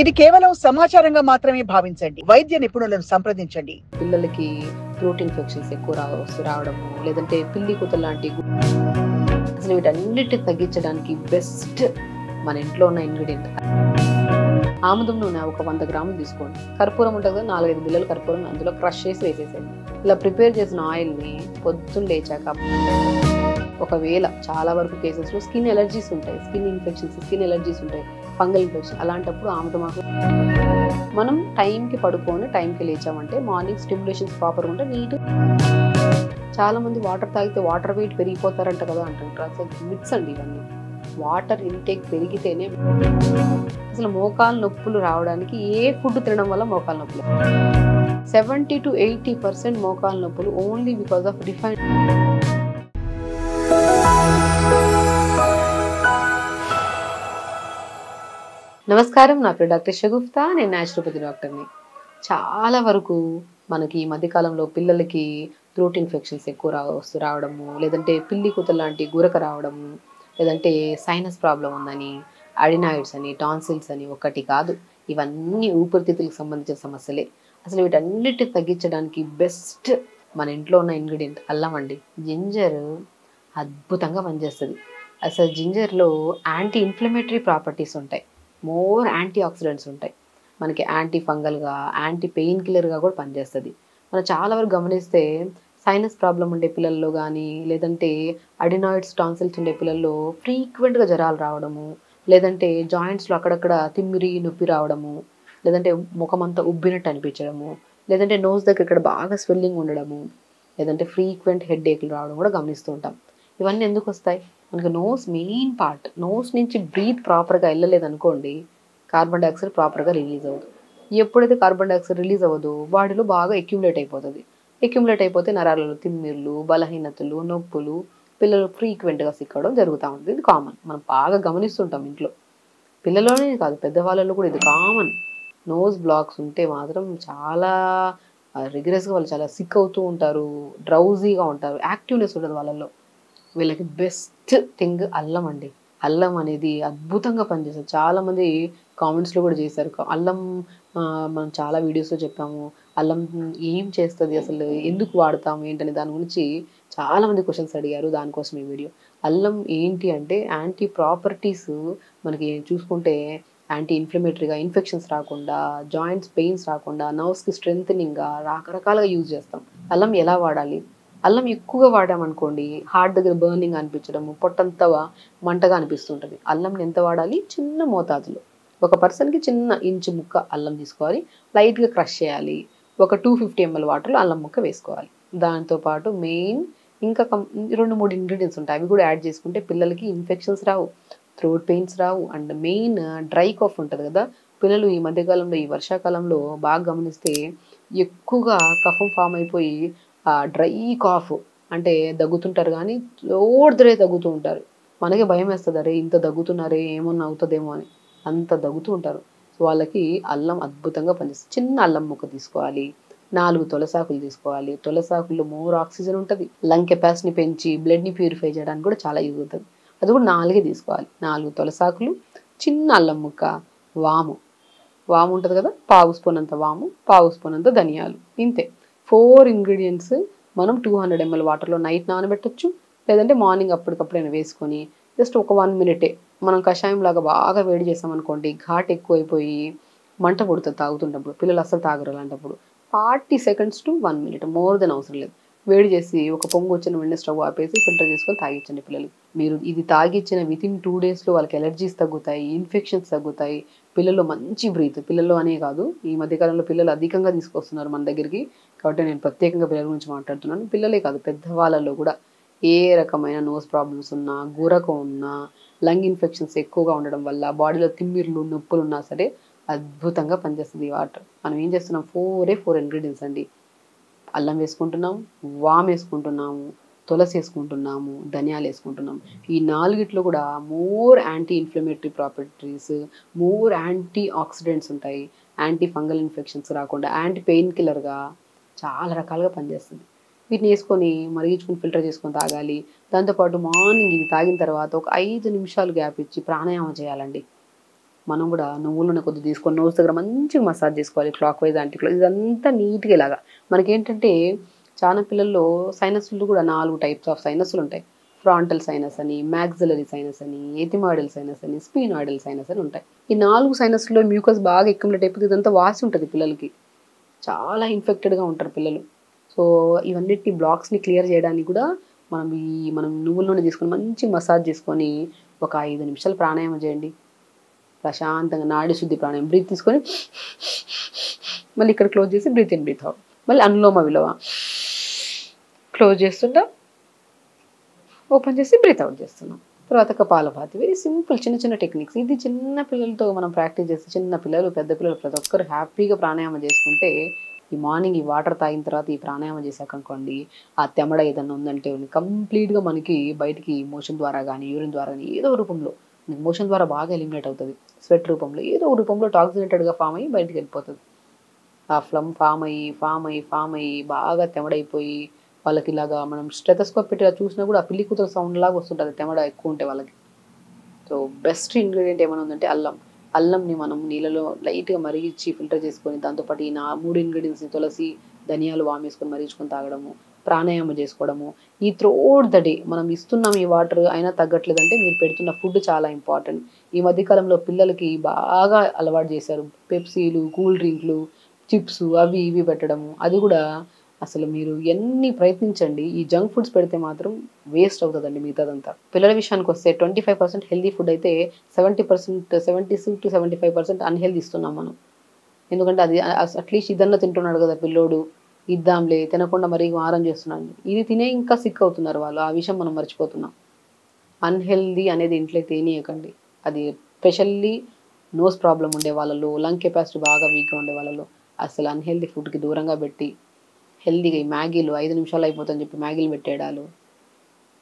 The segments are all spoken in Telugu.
ఇది కేవలం సమాచారంగా మాత్రమే భావించండి. వైద్య నిపుణులను సంప్రదించండి. పిల్లలకి థ్రోట్ ఇన్ఫెక్షన్స్ ఎక్కువ రావడము, లేదంటే పిల్లి కూత లాంటి అసలు వీటన్నిటిని తగ్గించడానికి బెస్ట్ మన ఇంట్లో ఉన్న ఇంగ్రీడియంట్ ఆముదం నూనె. ఒక 100 గ్రాములు తీసుకోండి. కర్పూరం ఉంటుంది కదా, 4-5 బిళ్ళలు కర్పూరం అందులో క్రష్ చేసి వేసేసేయండి. ఇలా ప్రిపేర్ చేసిన ఆయిల్ని పొద్దున్న లేచాక, ఒకవేళ చాలా వరకు కేసెస్లో స్కిన్ ఎలర్జీస్ ఉంటాయి, స్కిన్ ఇన్ఫెక్షన్స్, స్కిన్ ఎలర్జీస్ ఉంటాయి, ఫంగల్ ఇన్ఫెక్షన్, అలాంటప్పుడు ఆముదమాకు మనం టైంకి పడుకొని టైంకి లేచామంటే మార్నింగ్ స్టిమ్యులేషన్స్ ప్రాపర్గా ఉంటే నీట్. చాలా మంది వాటర్ తాగితే వాటర్ వెయిట్ పెరిగిపోతారంట కదా అంటుంటారు. అసలు మిత్స్ అండి ఇవన్నీ. వాటర్ ఇంటేక్ పెరిగితేనే అసలు మోకాలు నొప్పులు రావడానికి ఏ ఫుడ్ తినడం వల్ల మోకాలు నొప్పులు 70 to 80% మోకాలు నొప్పులు ఓన్లీ బికాస్ ఆఫ్ రిఫైన్డ్. నమస్కారం, నా పేరు డాక్టర్ షగుఫ్తా. నేను న్యాచురోపతి డాక్టర్ని. చాలా వరకు మనకి ఈ మధ్యకాలంలో పిల్లలకి థ్రోట్ ఇన్ఫెక్షన్స్ ఎక్కువ రావడము, లేదంటే పిల్లి కూత లాంటి గురక రావడము, లేదంటే సైనస్ ప్రాబ్లం ఉందని, అడినాయిడ్స్ అని, టాన్సిల్స్ అని, ఒకటి కాదు ఇవన్నీ ఊపిరితిత్తులకు సంబంధించిన సమస్యలే. అసలు వీటన్నిటిని తగ్గించడానికి బెస్ట్ మన ఇంట్లో ఉన్న ఇంగ్రీడియంట్ అల్లం అండి. జింజర్ అద్భుతంగా పనిచేస్తుంది. అసలు జింజర్లో యాంటీ ఇన్ఫ్లమేటరీ ప్రాపర్టీస్ ఉంటాయి, మోర్ యాంటీ ఆక్సిడెంట్స్ ఉంటాయి. మనకి యాంటీ ఫంగల్గా, యాంటీ పెయిన్ కిల్లర్గా కూడా పనిచేస్తుంది. మనం చాలా వరకు గమనిస్తే సైనస్ ప్రాబ్లం ఉండే పిల్లల్లో కానీ, లేదంటే అడినాయిడ్స్, టాన్సిల్స్ ఉండే పిల్లల్లో ఫ్రీక్వెంట్గా జ్వరాలు రావడము, లేదంటే జాయింట్స్లో అక్కడక్కడ తిమ్మిరి నొప్పి రావడము, లేదంటే ముఖమంతా ఉబ్బినట్టు అనిపించడము, లేదంటే నోస్ దగ్గర ఇక్కడ బాగా స్వెల్లింగ్ ఉండడము, లేదంటే ఫ్రీక్వెంట్ హెడ్ ఏక్లు రావడం కూడా గమనిస్తూ ఉంటాం. ఇవన్నీ ఎందుకు వస్తాయి? మనకి నోస్ మెయిన్ పార్ట్. నోస్ నుంచి బ్రీత్ ప్రాపర్గా వెళ్ళలేదనుకోండి, కార్బన్ డైఆక్సైడ్ ప్రాపర్గా రిలీజ్ అవ్వదు. ఎప్పుడైతే కార్బన్ డైఆక్సైడ్ రిలీజ్ అవ్వదో బాడీలో బాగా అక్యుములేట్ అయిపోతుంది. అక్యుములేట్ అయిపోతే నరాలలో తిమ్మిర్లు, బలహీనతలు, నొప్పులు, పిల్లలు ఫ్రీక్వెంట్గా సిక్కడం జరుగుతూ ఉంటుంది. ఇది కామన్, మనం బాగా గమనిస్తుంటాం ఇంట్లో. పిల్లలోనే కాదు, పెద్దవాళ్ళలో కూడా ఇది కామన్. నోస్ బ్లాక్స్ ఉంటే మాత్రం చాలా రిగరస్గా వాళ్ళు చాలా సిక్ అవుతూ ఉంటారు, డ్రౌజీగా ఉంటారు, యాక్టివ్నెస్ ఉండదు వాళ్ళలో. వీళ్ళకి బెస్ట్ థింగ్ అల్లం అండి. అల్లం అనేది అద్భుతంగా పనిచేస్తుంది. చాలామంది కామెంట్స్లో కూడా చేశారు. అల్లం మనం చాలా వీడియోస్లో చెప్పాము, అల్లం ఏం చేస్తుంది, అసలు ఎందుకు వాడతాము ఏంటనే దాని గురించి చాలామంది క్వశ్చన్స్ అడిగారు. దానికోసం ఈ వీడియో. అల్లం ఏంటి అంటే యాంటీ ప్రాపర్టీస్ మనకి చూసుకుంటే యాంటీ ఇన్ఫ్లమేటరీగా, ఇన్ఫెక్షన్స్ రాకుండా, జాయింట్స్ పెయిన్స్ రాకుండా, నర్వ్స్కి స్ట్రెంథనింగ్గా రకరకాలుగా యూజ్ చేస్తాం. అల్లం ఎలా వాడాలి? అల్లం ఎక్కువగా వాడామనుకోండి హార్ట్ దగ్గర బర్నింగ్ అనిపించడము, పొట్టంతా మంటగా అనిపిస్తుంటుంది. అల్లంని ఎంత వాడాలి? చిన్న మోతాదులో. ఒక పర్సన్కి చిన్న ఇంచు ముక్క అల్లం తీసుకోవాలి, లైట్గా క్రష్ చేయాలి, ఒక 250 ml వాటర్లో అల్లం ముక్క వేసుకోవాలి. దాంతోపాటు మెయిన్ ఇంకా 2-3 ఇంగ్రీడియంట్స్ ఉంటాయి, అవి కూడా యాడ్ చేసుకుంటే పిల్లలకి ఇన్ఫెక్షన్స్ రావు, థ్రోట్ పెయిన్స్ రావు. అండ్ మెయిన్ డ్రై కాఫ్ ఉంటుంది కదా, పిల్లలు ఈ మధ్యకాలంలో ఈ వర్షాకాలంలో బాగా గమనిస్తే ఎక్కువగా కఫం ఫామ్ అయిపోయి డ్రై కాఫ్ అంటే దగ్గుతుంటారు, కానీ లోడ్దరే దగ్గుతూ ఉంటారు. మనకి భయం వేస్తుంది, అరే ఇంత దగ్గుతున్నారే ఏమన్నా అవుతుందేమో అని, అంత దగ్గుతూ ఉంటారు. సో వాళ్ళకి అల్లం అద్భుతంగా పనిచేస్తుంది. చిన్న అల్లం ముక్క తీసుకోవాలి, 4 తులసాకులు తీసుకోవాలి. తులసాకుల్లో మోర్ ఆక్సిజన్ ఉంటుంది, లంగ్ కెపాసిటీని పెంచి బ్లడ్ని ప్యూరిఫై చేయడానికి కూడా చాలా యూజ్ అవుతుంది. అది కూడా 4 తీసుకోవాలి. 4 తులసాకులు, చిన్న అల్లం ముక్క, వాము ఉంటుంది కదా, పావు స్పూన్ అంత వాము, పావు స్పూన్ అంత ధనియాలు, ఇంతే. 4 ఇంగ్రీడియంట్స్ మనం 200 ml వాటర్లో నైట్ నానబెట్టచ్చు, లేదంటే మార్నింగ్ అప్పటికప్పుడైనా వేసుకొని జస్ట్ ఒక 1 minute మనం కషాయం లాగా బాగా వేడి చేసామనుకోండి, ఘాట్ ఎక్కువైపోయి మంట పుడుతుంది తాగుతున్నప్పుడు. పిల్లలు అస్సలు తాగరు అలాంటప్పుడు. 40 seconds to 1 minute, more than అవసరం లేదు. వేడి చేసి ఒక పొంగు వచ్చిన వెంటనే స్టవ్ ఆపేసి ఫిల్టర్ చేసుకొని తాగించండి పిల్లలు. మీరు ఇది తాగిచ్చిన వితిన్ 2 daysలో వాళ్ళకి ఎలర్జీస్ తగ్గుతాయి, ఇన్ఫెక్షన్స్ తగ్గుతాయి, పిల్లల్లో మంచి బ్రీత్. పిల్లలు అనే కాదు, ఈ మధ్యకాలంలో పిల్లలు అధికంగా తీసుకొస్తున్నారు మన దగ్గరికి, కాబట్టి నేను ప్రత్యేకంగా పిల్లల గురించి మాట్లాడుతున్నాను. పిల్లలే కాదు, పెద్దవాళ్ళలో కూడా ఏ రకమైన నోస్ ప్రాబ్లమ్స్ ఉన్నా, గురక ఉన్నా, లంగ్ ఇన్ఫెక్షన్స్ ఎక్కువగా ఉండడం వల్ల, బాడీలో తిమ్మిర్లు, నొప్పులు ఉన్నా సరే అద్భుతంగా పనిచేస్తుంది ఈ వాటర్. మనం ఏం చేస్తున్నాం, 4 ఇంగ్రీడియంట్స్ అండి. అల్లం వేసుకుంటున్నాము, వామ్ వేసుకుంటున్నాము, తులసి వేసుకుంటున్నాము, ధనియాలు వేసుకుంటున్నాము. ఈ 4 కూడా more anti inflammatory properties, more anti oxidants ఉంటాయి, యాంటీ ఫంగల్ ఇన్ఫెక్షన్స్ రాకుండా, యాంటీ పెయిన్ కిల్లర్గా చాలా రకాలుగా పనిచేస్తుంది. వీటిని వేసుకొని మరిగించుకొని ఫిల్టర్ చేసుకొని తాగాలి. దాంతోపాటు మార్నింగ్ ఇది తాగిన తర్వాత ఒక 5 నిమిషాలు గ్యాప్ ఇచ్చి ప్రాణాయామం చేయాలండి. మనం కూడా నువ్వుల నూనె కొద్దిగా తీసుకొని నోస్ దగ్గర మంచిగా మసాజ్ చేసుకోవాలి, క్లాక్ వైజ్ యాంటీ క్లాక్ ఇదంతా నీట్గా ఇలాగా. మనకేంటంటే చాలా పిల్లల్లో సైనస్లు కూడా 4 టైప్స్ ఆఫ్ సైనస్లు ఉంటాయి. ఫ్రాంటల్ సైనస్ అని, మ్యాక్సిలరీ సైనస్ అని, ఎథిమాయిడల్ సైనస్ అని, స్పీనాయిడల్ సైనస్ అని ఉంటాయి. ఈ 4 సైనస్లో మ్యూకస్ బాగా అక్యుములేట్ అయిపోతే ఇదంతా వాసి ఉంటుంది పిల్లలకి. చాలా ఇన్ఫెక్టెడ్గా ఉంటారు పిల్లలు. సో ఇవన్నిటి బ్లాక్స్ని క్లియర్ చేయడానికి కూడా మనం నువ్వుల నూనె తీసుకొని మంచి మసాజ్ చేసుకొని ఒక 5 నిమిషాలు ప్రాణాయామం చేయండి. ప్రశాంతంగా నాడి శుద్ధి ప్రాణాయామం. బ్రీత్ తీసుకొని మళ్ళీ ఇక్కడ క్లోజ్ చేసి బ్రీత్ ఇన్ బ్రీత్ అవుట్. మళ్ళీ అనులోమ విలోమ క్లోజ్ చేస్తుంటాం, ఓపెన్ చేసి బ్రీత్ అవుట్ చేస్తున్నాం. తర్వాత కపాలభాతి. వెరీ సింపుల్ చిన్న చిన్న టెక్నిక్స్. ఇది చిన్న పిల్లలతో మనం ప్రాక్టీస్ చేస్తే చిన్న పిల్లలు పెద్ద పిల్లలు ప్రతి ఒక్కరు హ్యాపీగా ప్రాణాయామం చేసుకుంటే ఈ మార్నింగ్ ఈ వాటర్ తాగిన తర్వాత ఈ ప్రాణాయామం చేశాక అనుకోండి, ఆ తెమడ ఏదన్నా ఉందంటే కంప్లీట్గా మనకి బయటికి మోషన్ ద్వారా కానీ యూరిన్ ద్వారా కానీ ఏదో రూపంలో మోషన్ ద్వారా బాగా ఎలిమినేట్ అవుతుంది. స్వెట్ రూపంలో ఏదో రూపంలో టాక్సినేటెడ్గా ఫామ్ అయ్యి బయటికి వెళ్ళిపోతుంది. ఆ ఫ్లమ్ ఫామ్ అయ్యి బాగా తెమడైపోయి వాళ్ళకి ఇలాగా మనం స్టెథోస్కోప్ పెట్టి చూసినా కూడా ఆ పిల్లి కూతురు సౌండ్ లాగా వస్తుంటుంది తెమడ ఎక్కువ ఉంటే వాళ్ళకి. సో బెస్ట్ ఇంగ్రీడియంట్ ఏమైనా ఉందంటే అల్లంని మనం నీళ్ళలో లైట్గా మరిగించి ఫిల్టర్ చేసుకొని దాంతోపాటు ఈ 3 ఇంగ్రీడియంట్స్ని తులసి, ధనియాలు వామేసుకొని మరిగించుకొని తాగడము, ప్రాణాయామం చేసుకోవడము. ఈ త్రూఅవుట్ ద డే మనం ఇస్తున్నాం ఈ వాటర్ అయినా తగ్గట్లేదంటే మీరు పెడుతున్న ఫుడ్ చాలా ఇంపార్టెంట్. ఈ మధ్యకాలంలో పిల్లలకి బాగా అలవాటు చేశారు పెప్సీలు, కూల్ డ్రింక్లు, చిప్స్ అవి ఇవి పెట్టడము. అది కూడా అసలు మీరు ఎన్ని ప్రయత్నించండి ఈ జంక్ ఫుడ్స్ పెడితే మాత్రం వేస్ట్ అవుతుందండి మిగతాదంతా. పిల్లల విషయానికి వస్తే 25% హెల్దీ ఫుడ్ అయితే 76-75% అన్హెల్దీ ఇస్తున్నాం మనం. ఎందుకంటే అది అట్లీస్ట్ ఇదన్నా తింటున్నాడు కదా పిల్లోడు, ఇద్దాంలే తినకుండా మరీ మారం చేస్తున్నాడు. ఇది తినే ఇంకా సిక్ అవుతున్నారు వాళ్ళు. ఆ విషయం మనం మర్చిపోతున్నాం. అన్హెల్దీ అనేది ఇంట్లో తినేయకండి. అది స్పెషల్లీ నోస్ ప్రాబ్లం ఉండే వాళ్ళలో, లంగ్ కెపాసిటీ బాగా వీక్గా ఉండే వాళ్ళలో అసలు అన్హెల్దీ ఫుడ్కి దూరంగా పెట్టి హెల్దీగా ఈ మ్యాగీలు 5 నిమిషాలు అయిపోతుందని చెప్పి మ్యాగీలు పెట్టేయడాలు.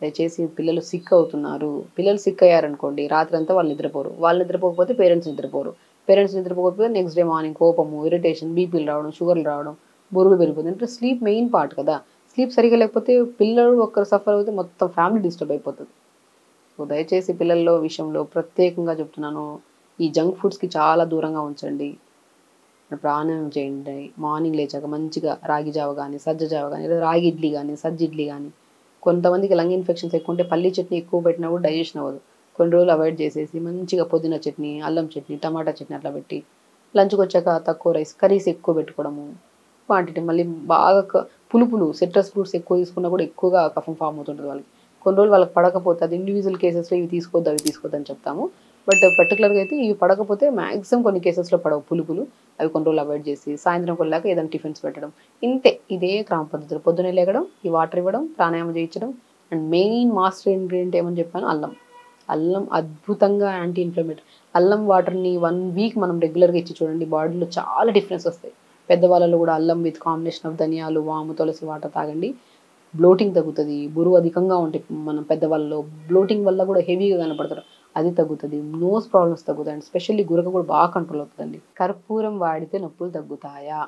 దయచేసి పిల్లలు సిక్ అవుతున్నారు. పిల్లలు సిక్ అయ్యారనుకోండి రాత్రి అంతా వాళ్ళు నిద్రపోరు. వాళ్ళు నిద్రపోకపోతే పేరెంట్స్ నిద్రపోరు. పేరెంట్స్ నిద్రపోకపోతే నెక్స్ట్ డే మార్నింగ్ కోపము, ఇరిటేషన్, బీపీలు రావడం, షుగర్లు రావడం, బరువులు పెరిగిపోతుంది. అంటే స్లీప్ మెయిన్ పార్ట్ కదా. స్లీప్ సరిగా లేకపోతే పిల్లలు ఒక్కరు సఫర్ అవుతే మొత్తం ఫ్యామిలీ డిస్టర్బ్ అయిపోతుంది. సో దయచేసి పిల్లల్లో విషయంలో ప్రత్యేకంగా చెప్తున్నాను, ఈ జంక్ ఫుడ్స్కి చాలా దూరంగా ఉంచండి. ప్రాణాయామం చేయండి. మార్నింగ్ లేచాక మంచిగా రాగి జావ కానీ, సజ్జ జావ కానీ, లేదా రాగి ఇడ్లీ కానీ, సజ్జ ఇడ్లీ కానీ. కొంతమందికి లంగ్ ఇన్ఫెక్షన్స్ ఎక్కువ ఉంటే పల్లి చట్నీ ఎక్కువ పెట్టినా కూడా డైజెషన్ అవ్వదు. కొన్ని రోజులు అవాయిడ్ చేసేసి మంచిగా పుదీనా చట్నీ, అల్లం చట్నీ, టమాటా చట్నీ అట్లా పెట్టి లంచ్కి వచ్చాక తక్కువ రైస్, కర్రీస్ ఎక్కువ పెట్టుకోవడము. క్వాంటిటీ మళ్ళీ బాగా పులుపులు సిట్రస్ ఫ్రూట్స్ ఎక్కువ తీసుకున్నా కూడా ఎక్కువగా కఫం ఫామ్ అవుతుంటుంది వాళ్ళకి. కొన్ని రోజులు వాళ్ళకి పడకపోతే అది ఇండివిజువల్ కేసెస్లో ఇవి తీసుకోవద్దు అవి తీసుకోవద్దు అని చెప్తాము. బట్ పర్టికులర్గా అయితే ఇవి పడకపోతే మ్యాక్సిమం కొన్ని కేసెస్లో పడవు పులుపులు. అవి కొన్ని రోజులు అవాయిడ్ చేసి సాయంత్రం కొల్లాక ఏదైనా టిఫిన్స్ పెట్టడం. ఇంతే, ఇదే క్రమ పద్ధతులు. పొద్దున్నే లేగడం, ఈ వాటర్ ఇవ్వడం, ప్రాణాయామం చేయించడం. అండ్ మెయిన్ మాస్టర్ ఇంగ్రీడియంట్ ఏమని చెప్పాను, అల్లం అద్భుతంగా యాంటీ ఇన్ఫ్లమేటరీ. అల్లం వాటర్ని 1 వీక్ మనం రెగ్యులర్గా ఇచ్చి చూడండి, బాడీలో చాలా డిఫరెన్స్ వస్తాయి. పెద్దవాళ్ళలో కూడా అల్లం విత్ కాంబినేషన్ ఆఫ్ ధనియాలు, వాము, తులసి వాటర్ తాగండి. బ్లోటింగ్ తగ్గుతుంది. బరువు అధికంగా ఉంటాయి మనం పెద్దవాళ్ళలో. బ్లోటింగ్ వల్ల కూడా హెవీగా కనపడతారు, అది తగ్గుతుంది. నోస్ ప్రాబ్లమ్స్ తగ్గుతాయి. అండ్ స్పెషల్లీ గురక కూడా బాగా కంట్రోల్ అవుతుందండి. కర్పూరం వాడితే నొప్పులు తగ్గుతాయా?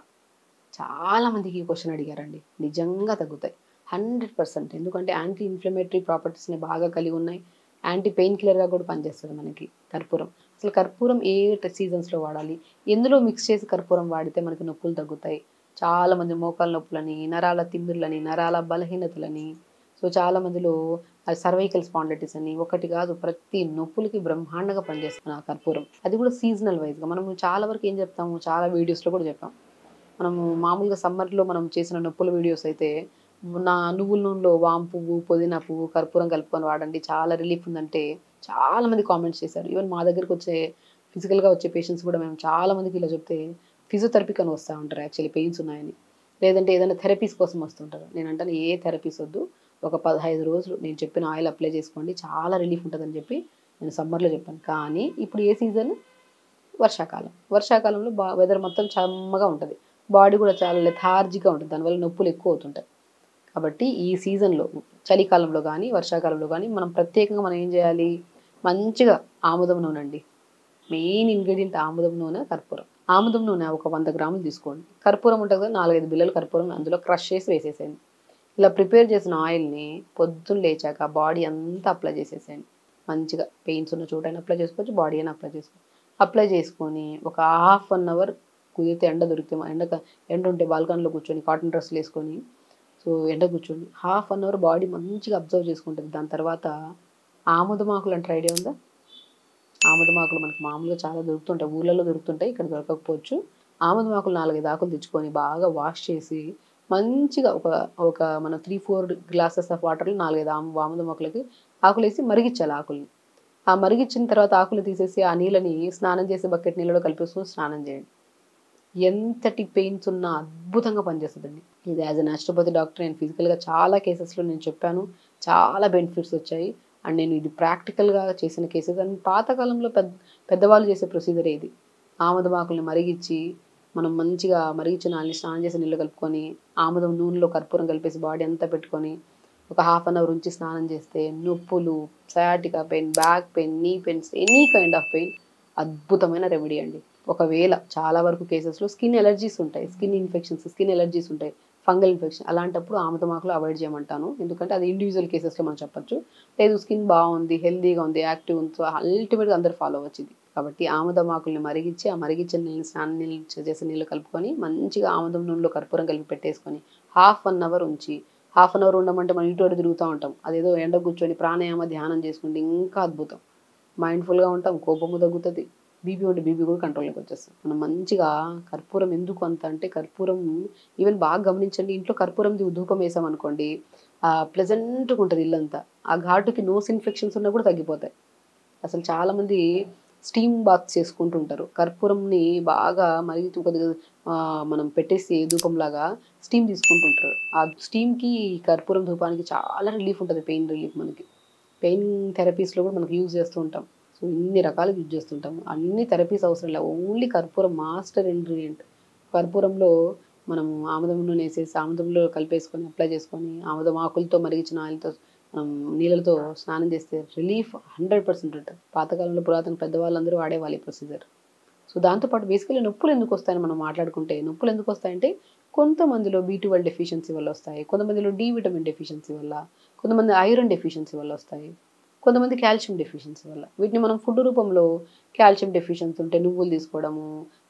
చాలా మందికి ఈ క్వశ్చన్ అడిగారండి. నిజంగా తగ్గుతాయి 100%. ఎందుకంటే యాంటీ ఇన్ఫ్లమేటరీ ప్రాపర్టీస్ని బాగా కలిగి ఉన్నాయి. యాంటీ పెయిన్ కిల్లర్గా కూడా పనిచేస్తుంది మనకి కర్పూరం. అసలు కర్పూరం ఏ సీజన్స్లో వాడాలి, ఎందులో మిక్స్ చేసి కర్పూరం వాడితే మనకి నొప్పులు తగ్గుతాయి? చాలా మంది మోకాల నొప్పులని, నరాల తిమ్మిర్లని, నరాల బలహీనతలని, సో చాలా మందిలో సర్వైకల్ స్పాండిలైటిస్ అని, ఒకటి కాదు ప్రతి నొప్పులకి బ్రహ్మాండంగా పనిచేస్తున్న కర్పూరం. అది కూడా సీజనల్ వైజ్గా. మనం చాలా వరకు ఏం చెప్తాము, చాలా వీడియోస్లో కూడా చెప్పాం. మనము మామూలుగా సమ్మర్లో మనం చేసిన నొప్పుల వీడియోస్ అయితే నువ్వుల నూనెలో వాము పువ్వు, పుదీనా పువ్వు, కర్పూరం కలుపుకొని వాడండి చాలా రిలీఫ్ ఉందంటే చాలా మంది కామెంట్స్ చేశారు. ఈవెన్ మా దగ్గరికి వచ్చే ఫిజికల్గా వచ్చే పేషెంట్స్ కూడా మేము చాలా మందికి ఇలా చెప్తే ఫిజియోథెరపీకి అని వస్తూ ఉంటారు యాక్చువల్లీ పెయిన్స్ ఉన్నాయని, లేదంటే ఏదైనా థెరపీస్ కోసం వస్తుంటారు. నేను అంటాను ఏ థెరపీస్ వద్దు, ఒక 15 రోజులు నేను చెప్పిన ఆయిల్ అప్లై చేసుకోండి చాలా రిలీఫ్ ఉంటుందని చెప్పి నేను సమ్మర్లో చెప్పాను. కానీ ఇప్పుడు ఏ సీజన్? వర్షాకాలంలో వెదర్ మొత్తం చమ్మగా ఉంటుంది, బాడీ కూడా చాలా లెథార్జిక్గా ఉంటుంది, దానివల్ల నొప్పులు ఎక్కువ అవుతుంటాయి. కాబట్టి ఈ సీజన్లో చలికాలంలో కానీ వర్షాకాలంలో కానీ మనం ప్రత్యేకంగా మనం ఏం చేయాలి, మంచిగా ఆముదం నూనె అండి మెయిన్ ఇంగ్రీడియంట్. ఆముదం నూనె, కర్పూరం. ఆముదం నూనె ఒక 100 గ్రాములు తీసుకోండి. కర్పూరం ఉంటుంది కదా 4-5 బిళ్ళలు కర్పూరం అందులో క్రష్ చేసి వేసేసేయండి. ఇలా ప్రిపేర్ చేసిన ఆయిల్ని పొద్దున్న లేచాక బాడీ అంతా అప్లై చేసేసేయండి. మంచిగా పెయిన్స్ ఉన్న చోటైనా అప్లై చేసుకోవచ్చు, బాడీ అయినా అప్లై చేసుకోవచ్చు. అప్లై చేసుకొని ఒక హాఫ్ అన్ అవర్ కుదిరితే ఎండ దొరికితే ఎండ ఉంటే బాల్కనీలో కూర్చొని కాటన్ డ్రెస్సులు వేసుకొని సో ఎండ కూర్చొని హాఫ్ అన్ అవర్ బాడీ మంచిగా అబ్జర్వ్ చేసుకుంటుంది. దాని తర్వాత ఆముదమాకులు అంటే ఐడియా ఉందా? ఆముదమాకులు మనకు మామూలుగా చాలా దొరుకుతుంటాయి, ఊళ్ళలో దొరుకుతుంటాయి, ఇక్కడ దొరకకపోవచ్చు. ఆముదమాకులు 4-5 ఆకులు తెచ్చుకొని బాగా వాష్ చేసి మంచిగా ఒక ఒక మన 3-4 గ్లాసెస్ ఆఫ్ వాటర్లో 4-5 ఆముదమాకులకి ఆకులు వేసి మరిగించాలి ఆకుల్ని. ఆ మరిగించిన తర్వాత ఆకులు తీసేసి ఆ నీళ్ళని స్నానం చేసి బకెట్ నీళ్ళలో కలిపేసుకొని స్నానం చేయండి. ఎంతటి పెయిన్స్ ఉన్నా అద్భుతంగా పనిచేస్తుందండి. ఇది యాజ్ అ న్యాచురోపతి డాక్టర్ నేను ఫిజికల్గా చాలా కేసెస్లో నేను చెప్పాను, చాలా బెనిఫిట్స్ వచ్చాయి. అండ్ నేను ఇది ప్రాక్టికల్గా చేసిన కేసెస్. అండ్ పాతకాలంలో పెద్దవాళ్ళు చేసే ప్రొసీజర్ ఇది. ఆముదమాకుల్ని మరిగించి మనం మంచిగా మరిగించిన నీళ్ళని స్నానం చేసి నీళ్ళు కలుపుకొని ఆముదం నూనెలో కర్పూరం కలిపేసి బాడీ అంతా పెట్టుకొని ఒక హాఫ్ అన్ అవర్ ఉంచి స్నానం చేస్తే నొప్పులు, సయాటికా పెయిన్, బ్యాక్ పెయిన్, నీ pains, any kind of pain అద్భుతమైన రెమెడీ అండి. ఒకవేళ చాలా వరకు కేసెస్లో స్కిన్ ఎలర్జీస్ ఉంటాయి, స్కిన్ ఇన్ఫెక్షన్స్, స్కిన్ ఎలర్జీస్ ఉంటాయి, ఫంగల్ ఇన్ఫెక్షన్, అలాంటప్పుడు ఆముదమాకులు అవాయిడ్ చేయమంటాను. ఎందుకంటే అది ఇండివిజువల్ కేసెస్లో మనం చెప్పొచ్చు. లేదు స్కిన్ బాగుంది, హెల్దీగా ఉంది, యాక్టివ్ ఉంది, సో అల్టిమేట్గా అందరూ ఫాలో అవ్వచ్చు ఇది. కాబట్టి ఆముదమాకుల్ని మరిగించి ఆ మరిగించిన నీళ్ళు స్నానం నీళ్ళు చేసి నీళ్ళు కలుపుకొని మంచిగా ఆముదం నూనెలో కర్పూరం కలిపి పెట్టేసుకొని హాఫ్ అన్ అవర్ ఉంచి, హాఫ్ అన్ అవర్ ఉండమంటే మనం ఇటు అటు తిరుగుతూ ఉంటాం, అదేదో ఎండ కూర్చొని ప్రాణాయామ ధ్యానం చేసుకుంటే ఇంకా అద్భుతం. మైండ్ఫుల్గా ఉంటాం, కోపము తగ్గుతుంది, బీపీ ఉంటే బీపీ కూడా కంట్రోల్లోకి వచ్చేస్తుంది. మనం మంచిగా కర్పూరం ఎందుకు అంత అంటే కర్పూరం ఈవెన్ బాగా గమనించండి, ఇంట్లో కర్పూరం ధూపం వేసామనుకోండి ప్లెజెంట్గా ఉంటుంది ఇల్లంతా. ఆ ఘాటుకి నోస్ ఇన్ఫెక్షన్స్ ఉన్నా కూడా తగ్గిపోతాయి. అసలు చాలామంది స్టీమ్ బాత్ చేసుకుంటుంటారు, కర్పూరంని బాగా మరిగి కొద్దిగా మనం పెట్టేసి ధూపంలాగా స్టీమ్ తీసుకుంటుంటారు. ఆ స్టీమ్కి కర్పూరం ధూపానికి చాలా రిలీఫ్ ఉంటుంది, పెయిన్ రిలీఫ్. మనకి పెయిన్ థెరపీస్లో కూడా మనకి యూజ్ చేస్తూ ఉంటాం. సో ఇన్ని రకాలు యూజ్ చేస్తుంటాము. అన్ని థెరపీస్ అవసరం లేదు, ఓన్లీ కర్పూరం మాస్టర్ ఇంగ్రీడియంట్. కర్పూరంలో మనం ఆముదం నూనె వేసేసి ఆముదంలో కలిపేసుకొని అప్లై చేసుకొని ఆముదం ఆకులతో మరిగించిన ఆయిల్తో నీళ్ళతో స్నానం చేస్తే రిలీఫ్ 100% ఉంటుంది. పాతకాలంలో పురాతన పెద్దవాళ్ళందరూ వాడేవాళ్ళు ఈ ప్రొసీజర్. సో దాంతోపాటు బేసికలీ నొప్పులు ఎందుకు వస్తాయని మనం మాట్లాడుకుంటే, నొప్పులు ఎందుకు వస్తాయంటే కొంతమందిలో B12 డెఫిషియన్సీ వల్ల వస్తాయి, కొంతమందిలో D విటమిన్ డెఫిషియన్సీ వల్ల, కొంతమంది ఐరన్ డెఫిషియన్సీ వల్ల వస్తాయి, కొంతమంది కాల్షియం డెఫిషియన్సీ వల్ల. వీటిని మనం ఫుడ్ రూపంలో కాల్షియం డెఫిషియన్సీ ఉంటే నువ్వులు తీసుకోవడము,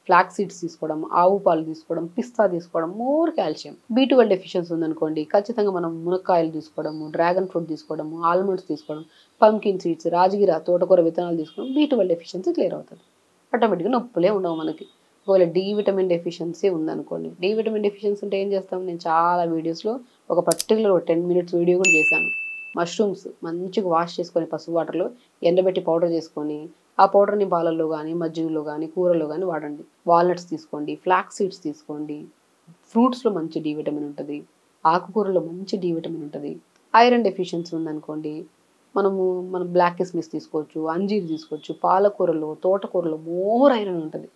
ఫ్లాక్స్ సీడ్స్ తీసుకోవడం, ఆవు పాలు తీసుకోవడం, పిస్తా తీసుకోవడం, మోర్ కాల్షియం. B12 డెఫిషియన్సీ ఉందనుకోండి ఖచ్చితంగా మనం మునక్కాయలు తీసుకోవడము, డ్రాగన్ ఫ్రూట్ తీసుకోవడము, ఆల్మండ్స్ తీసుకోవడం, పంకిన్ సీడ్స్, రాజగిర, తోటకూర విత్తనాలు తీసుకోవడం, B12 డెఫిషియన్సీ క్లియర్ అవుతుంది. ఆటోమేటిక్గా నొప్పులే ఉండవు మనకి. ఒకవేళ D విటమిన్ డెఫిషియన్సీ ఉందనుకోండి, D విటమిన్ డెఫిషియన్సీ ఉంటే ఏం చేస్తాం, నేను చాలా వీడియోస్లో ఒక పర్టికులర్ 10 minutes వీడియో కూడా చేశాను. మష్రూమ్స్ మంచిగా వాష్ చేసుకొని పసుపు వాటర్లో ఎండబెట్టి పౌడర్ చేసుకొని ఆ పౌడర్ని పాలల్లో కానీ మజ్జిగలో కానీ కూరలో కానీ వాడండి. వాల్నట్స్ తీసుకోండి, ఫ్లాక్స్ సీడ్స్ తీసుకోండి. ఫ్రూట్స్లో మంచి D విటమిన్ ఉంటుంది, ఆకుకూరలో మంచి D విటమిన్ ఉంటుంది. ఐరన్ డెఫిషియన్సీ ఉందనుకోండి మనం బ్లాక్ కిస్మిస్ తీసుకోవచ్చు, అంజీర్ తీసుకోవచ్చు, పాలకూరలో తోటకూరలో మోర్ ఐరన్ ఉంటుంది.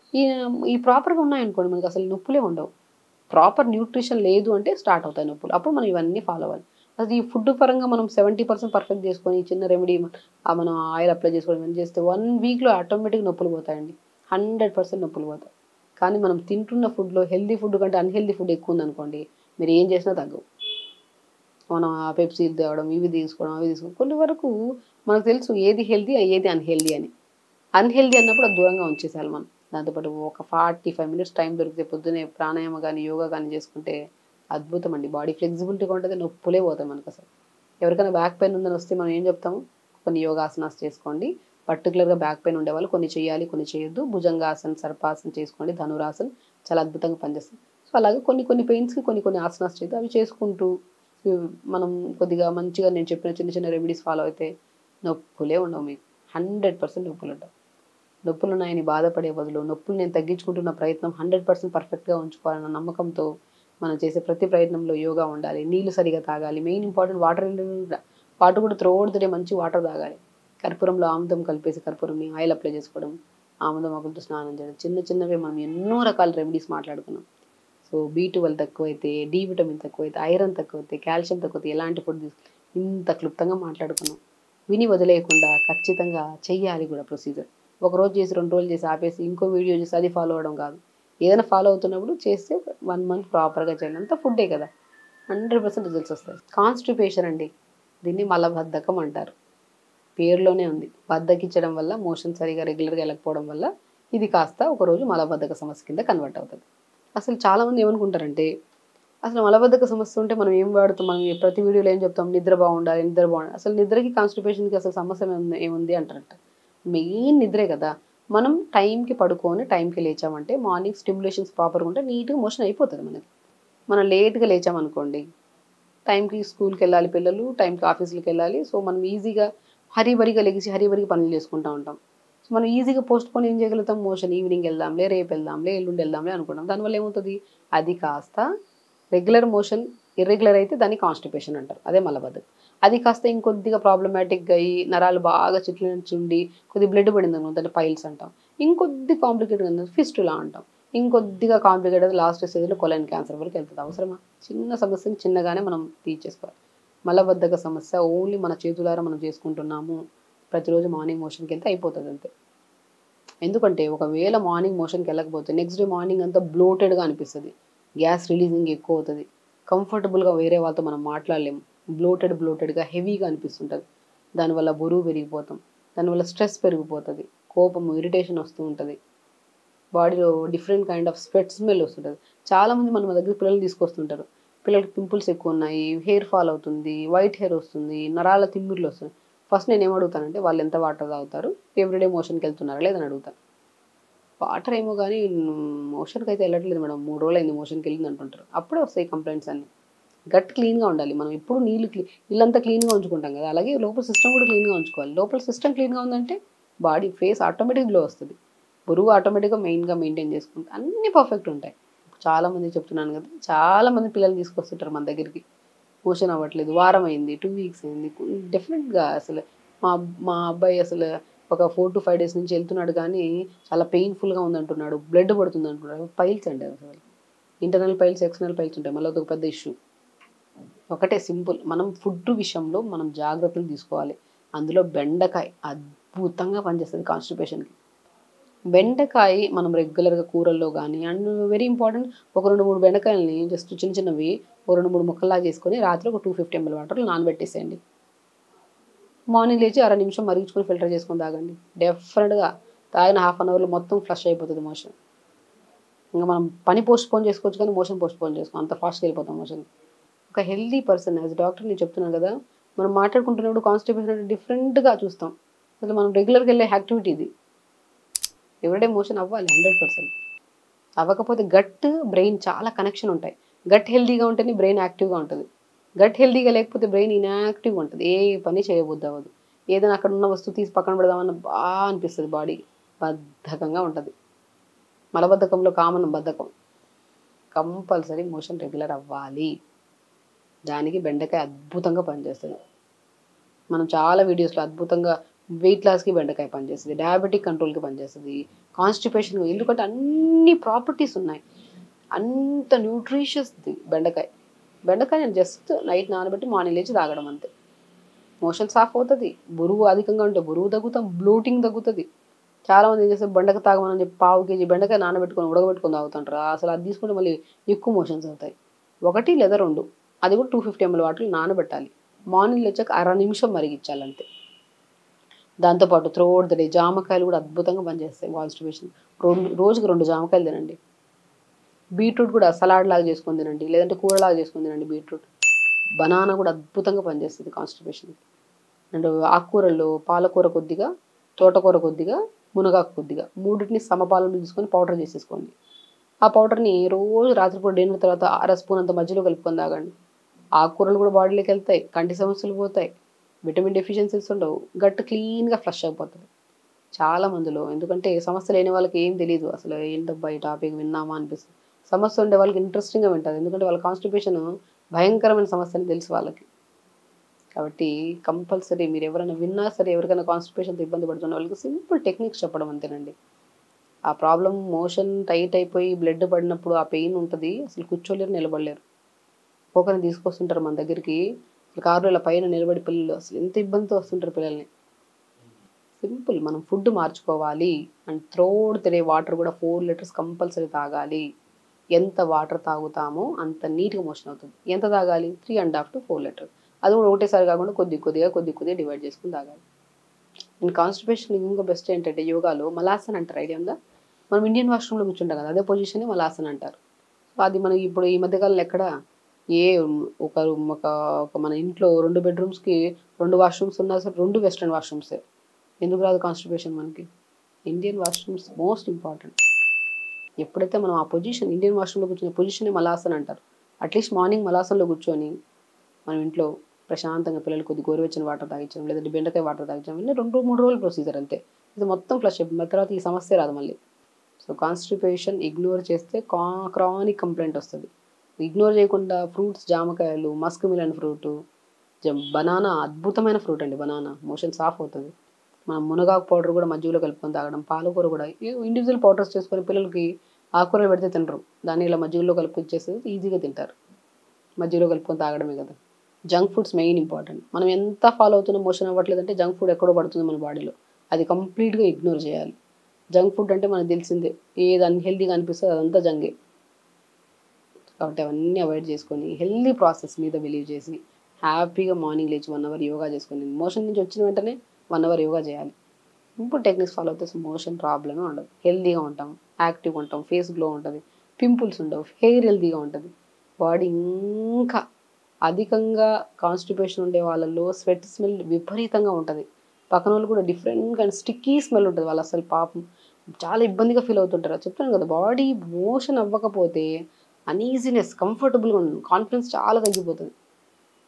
ఈ ప్రాపర్గా ఉన్నాయనుకోండి మనకి అసలు నొప్పులే ఉండవు. ప్రాపర్ న్యూట్రిషన్ లేదు అంటే స్టార్ట్ అవుతాయి నొప్పులు. అప్పుడు మనం ఇవన్నీ ఫాలో అవ్వాలి. అది ఈ ఫుడ్ పరంగా మనం 70% పర్ఫెక్ట్ చేసుకొని చిన్న రెమెడీ మనం ఆయిల్ అప్లై చేసుకోవడం ఇవన్నీ చేస్తే 1 weekలో ఆటోమేటిక్గా నొప్పులు పోతాయండి. 100% నొప్పులు పోతాయి. కానీ మనం తింటున్న ఫుడ్లో హెల్దీ ఫుడ్ కంటే అన్హెల్దీ ఫుడ్ ఎక్కువ ఉందనుకోండి, మీరు ఏం చేసినా తగ్గవు. మనం ఆ పెప్సీలు తేవడం, ఇవి తీసుకోవడం, అవి తీసుకోవడం, కొన్ని వరకు మనకు తెలుసు ఏది హెల్దీ ఏది అన్హెల్దీ అని. అన్హెల్దీ అన్నప్పుడు అది దూరంగా ఉంచేసాలి మనం. దాంతోపాటు ఒక 45 minutes టైం దొరికితే పొద్దునే ప్రాణాయామ కానీ యోగా కానీ చేసుకుంటే అద్భుతం అండి. బాడీ ఫ్లెక్సిబిలిటీగా ఉంటుంది, నొప్పులే పోతాయి మనకు అసలు. ఎవరికైనా బ్యాక్ పెయిన్ ఉందని వస్తే మనం ఏం చెప్తాము, కొన్ని యోగాసనాస్ చేసుకోండి. పర్టికులర్గా బ్యాక్ పెయిన్ ఉండేవాళ్ళు కొన్ని చేయాలి, కొన్ని చేయొద్దు. భుజంగాసన్, సర్పాసన్ చేసుకోండి, ధనురాసన్ చాలా అద్భుతంగా పనిచేస్తుంది. సో అలాగే కొన్ని పెయిన్స్కి కొన్ని ఆసనాస్ చేద్దాం. అవి చేసుకుంటూ మనం కొద్దిగా మంచిగా నేను చెప్పిన చిన్న చిన్న రెమెడీస్ ఫాలో అయితే నొప్పులే ఉండవు మీకు. 100% నొప్పులు ఉండవు. నొప్పులు ఉన్నాయని బాధపడే బదులు నొప్పులు నేను తగ్గించుకుంటున్న ప్రయత్నం 100% పర్ఫెక్ట్గా ఉంచుకోవాలన్న నమ్మకంతో మనం చేసే ప్రతి ప్రయత్నంలో యోగా ఉండాలి, నీళ్లు సరిగా తాగాలి, మెయిన్ ఇంపార్టెంట్ వాటర్ కూడా త్రోఅవుట్ ద డే మంచి వాటర్ తాగాలి. కర్పూరంలో ఆముదం కలిపేసి కర్పూరంని ఆయిల్ అప్లై చేసుకోవడం, ఆముదం ఆకులతో స్నానం చేయడం, చిన్నవే మనం ఎన్నో రకాల రెమెడీస్ మాట్లాడుకున్నాం. సో B12 తక్కువైతే, D విటమిన్ తక్కువైతే, ఐరన్ తక్కువైతే, కాల్షియం తక్కువైతే ఎలాంటి ఫుడ్ ఇంత క్లుప్తంగా మాట్లాడుకున్నాం. విని వదిలేయకుండా ఖచ్చితంగా చెయ్యాలి కూడా ప్రొసీజర్. ఒకరోజు చేసి 2 రోజులు చేసి ఆపేసి ఇంకో వీడియో చేసి అది ఫాలో అవ్వడం కాదు. ఏదైనా ఫాలో అవుతున్నప్పుడు చేస్తే 1 month ప్రాపర్గా చేయాలి. అంతా ఫుడ్డే కదా, 100% రిజల్ట్స్ వస్తాయి. కాన్స్టిపేషన్ అండి, దీన్ని మలబద్ధకం అంటారు. పేరులోనే ఉంది. బద్ధకించడం వల్ల, మోషన్ సరిగా రెగ్యులర్గా వెళ్ళకపోవడం వల్ల ఇది కాస్త ఒకరోజు మలబద్ధక సమస్య కింద కన్వర్ట్ అవుతుంది. అసలు చాలామంది ఏమనుకుంటారంటే అసలు మలబద్ధక సమస్య ఉంటే మనం ఏం వాడుతాం, మనం ప్రతి వీడియోలో ఏం చెప్తాం, నిద్ర బాగుండాలి, నిద్ర బాగుండాలి. అసలు నిద్రకి కాన్స్టిపేషన్కి అసలు సమస్య ఏముంది అంటారంట. మెయిన్ నిద్రే కదా. మనం టైంకి పడుకొని టైంకి లేచామంటే మార్నింగ్ స్టిమ్యులేషన్స్ ప్రాపర్గా ఉంటే నీట్గా మోషన్ అయిపోతుంది మనకి. మనం లేట్గా లేచామనుకోండి, టైంకి స్కూల్కి వెళ్ళాలి పిల్లలు, టైంకి ఆఫీసులకు వెళ్ళాలి. సో మనం ఈజీగా హరీబరిగా లెగిసి హరీబరిగా పనులు చేసుకుంటూ ఉంటాం. సో మనం ఈజీగా పోస్ట్ పోన్ ఏం చేయగలుగుతాం, మోషన్ ఈవినింగ్ వెళ్దాంలే, రేపు వెళ్దాంలే, ఎల్లుండి వెళ్దాంలే అనుకుంటాం. దానివల్ల ఏమవుతుంది, అది కాస్త రెగ్యులర్ మోషన్ ఇర్రెగ్యులర్ అయితే దాన్ని కాన్స్టిపేషన్ అంటారు, అదే మలబద్ధకం. అది కాస్త ఇంకొద్దిగా ప్రాబ్లమాటిక్గా అయ్యి నరాలు బాగా చిట్లించుండి కొద్ది బ్లడ్ పడింది అనుకో, దాన్ని పైల్స్ అంటాం. ఇంకొద్ది కాంప్లికేటెడ్ ఉంది ఫిస్టులా అంటాం. ఇంకొద్దిగా కాంప్లికేటెడ్ లాస్ట్ స్టేజ్లో కొలైన్ క్యాన్సర్ వరకు వెళ్తుంది. అవసరమా? చిన్న సమస్యని చిన్నగానే మనం తీర్చేసుకోవాలి. మలబద్ధక సమస్య ఓన్లీ మన చేతులారా మనం చేసుకుంటున్నాము, ప్రతిరోజు మార్నింగ్ మోషన్కి వెళ్తే అయిపోతుంది అంతే. ఎందుకంటే ఒకవేళ మార్నింగ్ మోషన్కి వెళ్ళకపోతే నెక్స్ట్ డే మార్నింగ్ అంతా బ్లోటెడ్గా అనిపిస్తుంది, గ్యాస్ రిలీజింగ్ ఎక్కువ అవుతుంది, కంఫర్టబుల్గా వేరే వాళ్ళతో మనం మాట్లాడలేము, బ్లోటెడ్గా హెవీగా అనిపిస్తుంటుంది. దానివల్ల బరువు పెరిగిపోతాం, దానివల్ల స్ట్రెస్ పెరిగిపోతుంది, కోపము ఇరిటేషన్ వస్తూ ఉంటుంది, బాడీలో different kind of sweat smell వస్తుంటుంది. చాలామంది మన దగ్గర పిల్లలు తీసుకొస్తుంటారు, పిల్లలకి పింపుల్స్ ఎక్కువ ఉన్నాయి, హెయిర్ ఫాల్ అవుతుంది, వైట్ హెయిర్ వస్తుంది, నరాల తిమ్మిర్లు వస్తుంది. ఫస్ట్ నేను ఏమడుగుతానంటే వాళ్ళు ఎంత వాటర్ తాగుతారు, ఎవ్రీడే మోషన్కి వెళ్తున్నారా లేదని అడుగుతాను. వాటర్ ఏమో కానీ మోషన్కి అయితే వెళ్ళట్లేదు మేడం, 3 రోజులు అయింది మోషన్కి వెళ్ళింది అంటుంటారు. అప్పుడే వస్తాయి కంప్లైంట్స్ అన్ని. గట్ క్లీన్గా ఉండాలి. మనం ఎప్పుడు నీళ్ళు ఇల్లంతా క్లీన్గా ఉంచుకుంటాం కదా, అలాగే లోపల సిస్టమ్ కూడా క్లీన్గా ఉంచుకోవాలి. లోపల సిస్టమ్ క్లీన్గా ఉందంటే బాడీ ఫేస్ ఆటోమేటిక్ గ్లో వస్తుంది, బరువు ఆటోమేటిక్గా మెయిన్గా మెయింటైన్ చేసుకుంటే అన్నీ పర్ఫెక్ట్ ఉంటాయి. చాలామంది చెప్తున్నాను కదా, చాలామంది పిల్లలు తీసుకొస్తుంటారు మన దగ్గరికి, మోషన్ అవ్వట్లేదు, వారం అయింది, 2 వీక్స్ అయింది. డెఫినెట్గా అసలు మా మా అబ్బాయి అసలు ఒక 4 to 5 days నుంచి వెళ్తున్నాడు కానీ చాలా పెయిన్ఫుల్గా ఉందంటున్నాడు, బ్లడ్ పడుతుంది అంటున్నాడు. పైల్స్ అండి, అసలు ఇంటర్నల్ పైల్స్ ఎక్స్టర్నల్ పైల్స్ ఉంటాయి, మళ్ళీ అదొక పెద్ద ఇష్యూ. ఒకటే సింపుల్, మనం ఫుడ్ విషయంలో మనం జాగ్రత్తలు తీసుకోవాలి. అందులో బెండకాయ అద్భుతంగా పనిచేస్తుంది కాన్స్టిపేషన్కి. బెండకాయ మనం రెగ్యులర్గా కూరల్లో కానీ, అండ్ వెరీ ఇంపార్టెంట్, ఒక 2-3 బెండకాయలని జస్ట్ చిన్న చిన్నవి ఒక 2-3 ముక్కల్లా చేసుకొని రాత్రి ఒక 250 ml వాటర్లో నానబెట్టేసేయండి. మార్నింగ్ లేచి 1/2 నిమిషం మరిగించుకొని ఫిల్టర్ చేసుకొని తాగండి. డెఫినెట్గా తాగిన 1/2 అవర్లో మొత్తం ఫ్లష్ అయిపోతుంది మోషన్. ఇంకా మనం పని పోస్ట్పోన్ చేసుకోవచ్చు కానీ మోషన్ పోస్ట్పోన్ చేసుకోం, అంత ఫాస్ట్గా వెళ్ళిపోతాం మోషన్. ఒక హెల్దీ పర్సన్ యాజ్ డాక్టర్ నేను చెప్తున్నాను కదా, మనం మాట్లాడుకుంటున్నప్పుడు కాన్స్టిపేషన్ డిఫరెంట్గా చూస్తాం. అసలు మనం రెగ్యులర్గా వెళ్ళే యాక్టివిటీ ఇది, ఎవ్రీడే మోషన్ అవ్వాలి 100%. అవ్వకపోతే గట్ బ్రెయిన్ చాలా కనెక్షన్ ఉంటాయి. గట్ హెల్దీగా ఉంటేనే బ్రెయిన్ యాక్టివ్గా ఉంటుంది, గట్ హెల్దీగా లేకపోతే బ్రెయిన్ ఇన్యాక్టివ్గా ఉంటుంది, ఏ పని చేయబుద్ధి అవ్వదు. ఏదైనా అక్కడ ఉన్న వస్తువు తీసి పక్కన పెడదామన్న బాగా అనిపిస్తుంది, బాడీ బద్ధకంగా ఉంటుంది. మలబద్ధకంలో కామన్ బద్ధకం. కంపల్సరీ మోషన్ రెగ్యులర్ అవ్వాలి. దానికి బెండకాయ అద్భుతంగా పనిచేస్తుంది. మనం చాలా వీడియోస్లో అద్భుతంగా వెయిట్ లాస్కి బెండకాయ పనిచేస్తుంది, డయాబెటిక్ కంట్రోల్కి పనిచేస్తుంది, కాన్స్టిపేషన్, ఎందుకంటే అన్ని ప్రాపర్టీస్ ఉన్నాయి, అంత న్యూట్రిషియస్ది బెండకాయ. బెండకాయ నేను జస్ట్ నైట్ నానబెట్టి మార్నింగ్ లేచి తాగడం అంతే. మోషన్ సాఫ్ అవుతుంది, బరువు అధికంగా ఉంటే బరువు తగ్గుతాం, బ్లోటింగ్ తగ్గుతుంది. చాలామంది ఏం చేస్తారు, బెండకాయ తాగమని చెప్పి 1/2 kg బెండకాయ నానబెట్టుకొని ఉడకబెట్టుకొని తాగుతుంటారు. అసలు అది తీసుకుంటే మళ్ళీ ఎక్కువ మోషన్స్ అవుతాయి. 1 లేదా 2, అది కూడా 250 ml వాటర్లో నానబెట్టాలి. మార్నింగ్ వచ్చాక 1/2 నిమిషం మరిగించాలి అంతే. దాంతోపాటు త్రూఅవుట్ ద డే జామకాయలు కూడా అద్భుతంగా పనిచేస్తాయి కాన్స్టిపేషన్. రోజుకి 2 జామకాయలు తినండి. బీట్రూట్ కూడా సలాడ్ లాగా చేసుకొని తినండి, లేదంటే కూరలాగా చేసుకొని తినండి. బీట్రూట్, బనానా కూడా అద్భుతంగా పనిచేస్తుంది కాన్స్టిపేషన్కి. అండ్ ఆకుకూరల్లో పాలకూర కొద్దిగా, తోటకూర కొద్దిగా, మునగాకు కొద్దిగా, మూడింటిని సమపాలలో తీసుకొని పౌడర్ చేసేసుకోండి. ఆ పౌడర్ని రోజు రాత్రిపూట డిన్నర్ తర్వాత 1/2 స్పూన్ అంత మధ్యలో కలుపుకొని తాగండి. ఆకుకూరలు కూడా బాడీలోకి వెళ్తాయి, కంటి సమస్యలు పోతాయి, విటమిన్ డెఫిషియన్సీస్ ఉండవు, గట్ క్లీన్గా ఫ్లష్ అయిపోతుంది. చాలా మందిలో ఎందుకంటే సమస్య లేని వాళ్ళకి ఏం తెలియదు, అసలు ఏంటబ్బా ఈ టాపిక్ విన్నామా అనిపిస్తుంది. సమస్య ఉండే వాళ్ళకి ఇంట్రెస్టింగ్గా వింటారు, ఎందుకంటే వాళ్ళ కాన్స్టిపేషన్ భయంకరమైన సమస్య అని తెలుసు వాళ్ళకి. కాబట్టి కంపల్సరీ మీరు ఎవరైనా విన్నా సరే, ఎవరికైనా కాన్స్టిపేషన్తో ఇబ్బంది పడుతున్న వాళ్ళకి సింపుల్ టెక్నిక్స్ చెప్పడం అంతేనండి. ఆ ప్రాబ్లం మోషన్ టైట్ అయిపోయి బ్లడ్ పడినప్పుడు ఆ పెయిన్ ఉంటుంది, అసలు కూర్చోలేరు, నిలబడలేరు. ఒకరిని తీసుకొస్తుంటారు మన దగ్గరికి, కారులో ఇలా పైన నిలబడి పిల్లలు అసలు ఎంత ఇబ్బందితో వస్తుంటారు పిల్లల్ని. సింపుల్, మనం ఫుడ్ మార్చుకోవాలి. అండ్ త్రోడ్ డే వాటర్ కూడా 4 లీటర్స్ కంపల్సరీ తాగాలి. ఎంత వాటర్ తాగుతామో అంత నీట్గా మోషన్ అవుతుంది. ఎంత తాగాలి? 3.5 to 4 లీటర్స్. అది కూడా ఒకటేసారి కాకుండా కొద్దిగా డివైడ్ చేసుకుని తాగాలి. అండ్ కాన్స్టిపేషన్ ఇంకా బెస్ట్ ఏంటంటే యోగాలో మలాసన్ అంటారు, ఐడియా ఉందా? మనం ఇండియన్ వాష్రూమ్లో కూర్చుంటాం కదా, అదే పొజిషన్ మలాసన అంటారు. సో అది మనకి ఇప్పుడు ఈ మధ్యకాలంలో ఎక్కడ ఏ ఒక ఒక ఒక మన ఇంట్లో 2 బెడ్రూమ్స్కి 2 వాష్రూమ్స్ ఉన్నా సరే 2 వెస్ట్రన్ వాష్రూమ్సే. ఎందుకు రాదు కాన్స్టిపేషన్ మనకి? Indian washrooms most important. ఎప్పుడైతే మనం ఆ పొజిషన్ ఇండియన్ వాష్రూమ్లో కూర్చునే పొజిషనే మలాసన అంటారు. అట్లీస్ట్ మార్నింగ్ మలాసనలో కూర్చొని మనం ఇంట్లో ప్రశాంతంగా పిల్లలు కొద్ది గోరువెచ్చని వాటర్ తాగించడం, లేదంటే బెండకాయ వాటర్ తాగించడం, ఇవన్నీ 2-3 రోజుల ప్రొసీజర్ అంతే. ఇది మొత్తం ఫ్లష్ అయిపోయింది, తర్వాత ఈ సమస్య రాదు మళ్ళీ. సో కాన్స్టిపేషన్ ఇగ్నోర్ చేస్తే క్రానిక్ కంప్లైంట్ వస్తుంది. ఇగ్నోర్ చేయకుండా ఫ్రూట్స్, జామకాయలు, మస్క్ మిలన్ ఫ్రూటు, బనానా అద్భుతమైన ఫ్రూట్ అండి. బనానా మోషన్ సాఫ్ అవుతుంది. మనం మునగాకు పౌడర్ కూడా మజ్జిగలో కలుపుకొని తాగడం, పాలకూర కూడా ఇండివిజువల్ పౌడర్స్ చేసుకొని పిల్లలకి ఆకుకూరలు పెడితే తినరు, దాన్ని ఇలా మజ్జిగలో కలుపుకొని ఇచ్చేసేది ఈజీగా తింటారు. మజ్జిగలో కలుపుకొని తాగడమే కదా. Junk foods main important. మనం ఎంత ఫాలో అవుతున్నా మోషన్ అవ్వట్లేదంటే జంక్ ఫుడ్ ఎక్కడో పడుతుంది మన బాడీలో, అది కంప్లీట్గా ఇగ్నోర్ చేయాలి. జంక్ ఫుడ్ అంటే మనకు తెలిసిందే, ఏది అన్హెల్దీగా అనిపిస్తుంది అదంతా జంగే. కాబట్టి అవన్నీ అవాయిడ్ చేసుకొని హెల్దీ ప్రాసెస్ మీద బిలీవ్ చేసి హ్యాపీగా మార్నింగ్ లేచి 1 అవర్ యోగా చేసుకొని, మోషన్ నుంచి వచ్చిన వెంటనే 1 అవర్ యోగా చేయాలి. ఇప్పుడు టెక్నిక్స్ ఫాలో అవుతే మోషన్ ప్రాబ్లమే ఉండదు. హెల్దీగా ఉంటాం, యాక్టివ్గా ఉంటాం, ఫేస్ గ్లో ఉంటుంది, పింపుల్స్ ఉండవు, హెయిర్ హెల్దీగా ఉంటుంది. బాడీ ఇంకా అధికంగా కాన్స్టిపేషన్ ఉండే వాళ్ళల్లో స్వెట్ స్మెల్ విపరీతంగా ఉంటుంది. పక్కన వాళ్ళు కూడా డిఫరెంట్ అండ్ స్టిక్కీ స్మెల్ ఉంటుంది. వాళ్ళు అసలు పాపం చాలా ఇబ్బందిగా ఫీల్ అవుతుంటారు. చెప్తాను కదా, బాడీ మోషన్ అవ్వకపోతే అనీజీనెస్, కంఫర్టబుల్గా ఉంటుంది, కాన్ఫిడెన్స్ చాలా తగ్గిపోతుంది.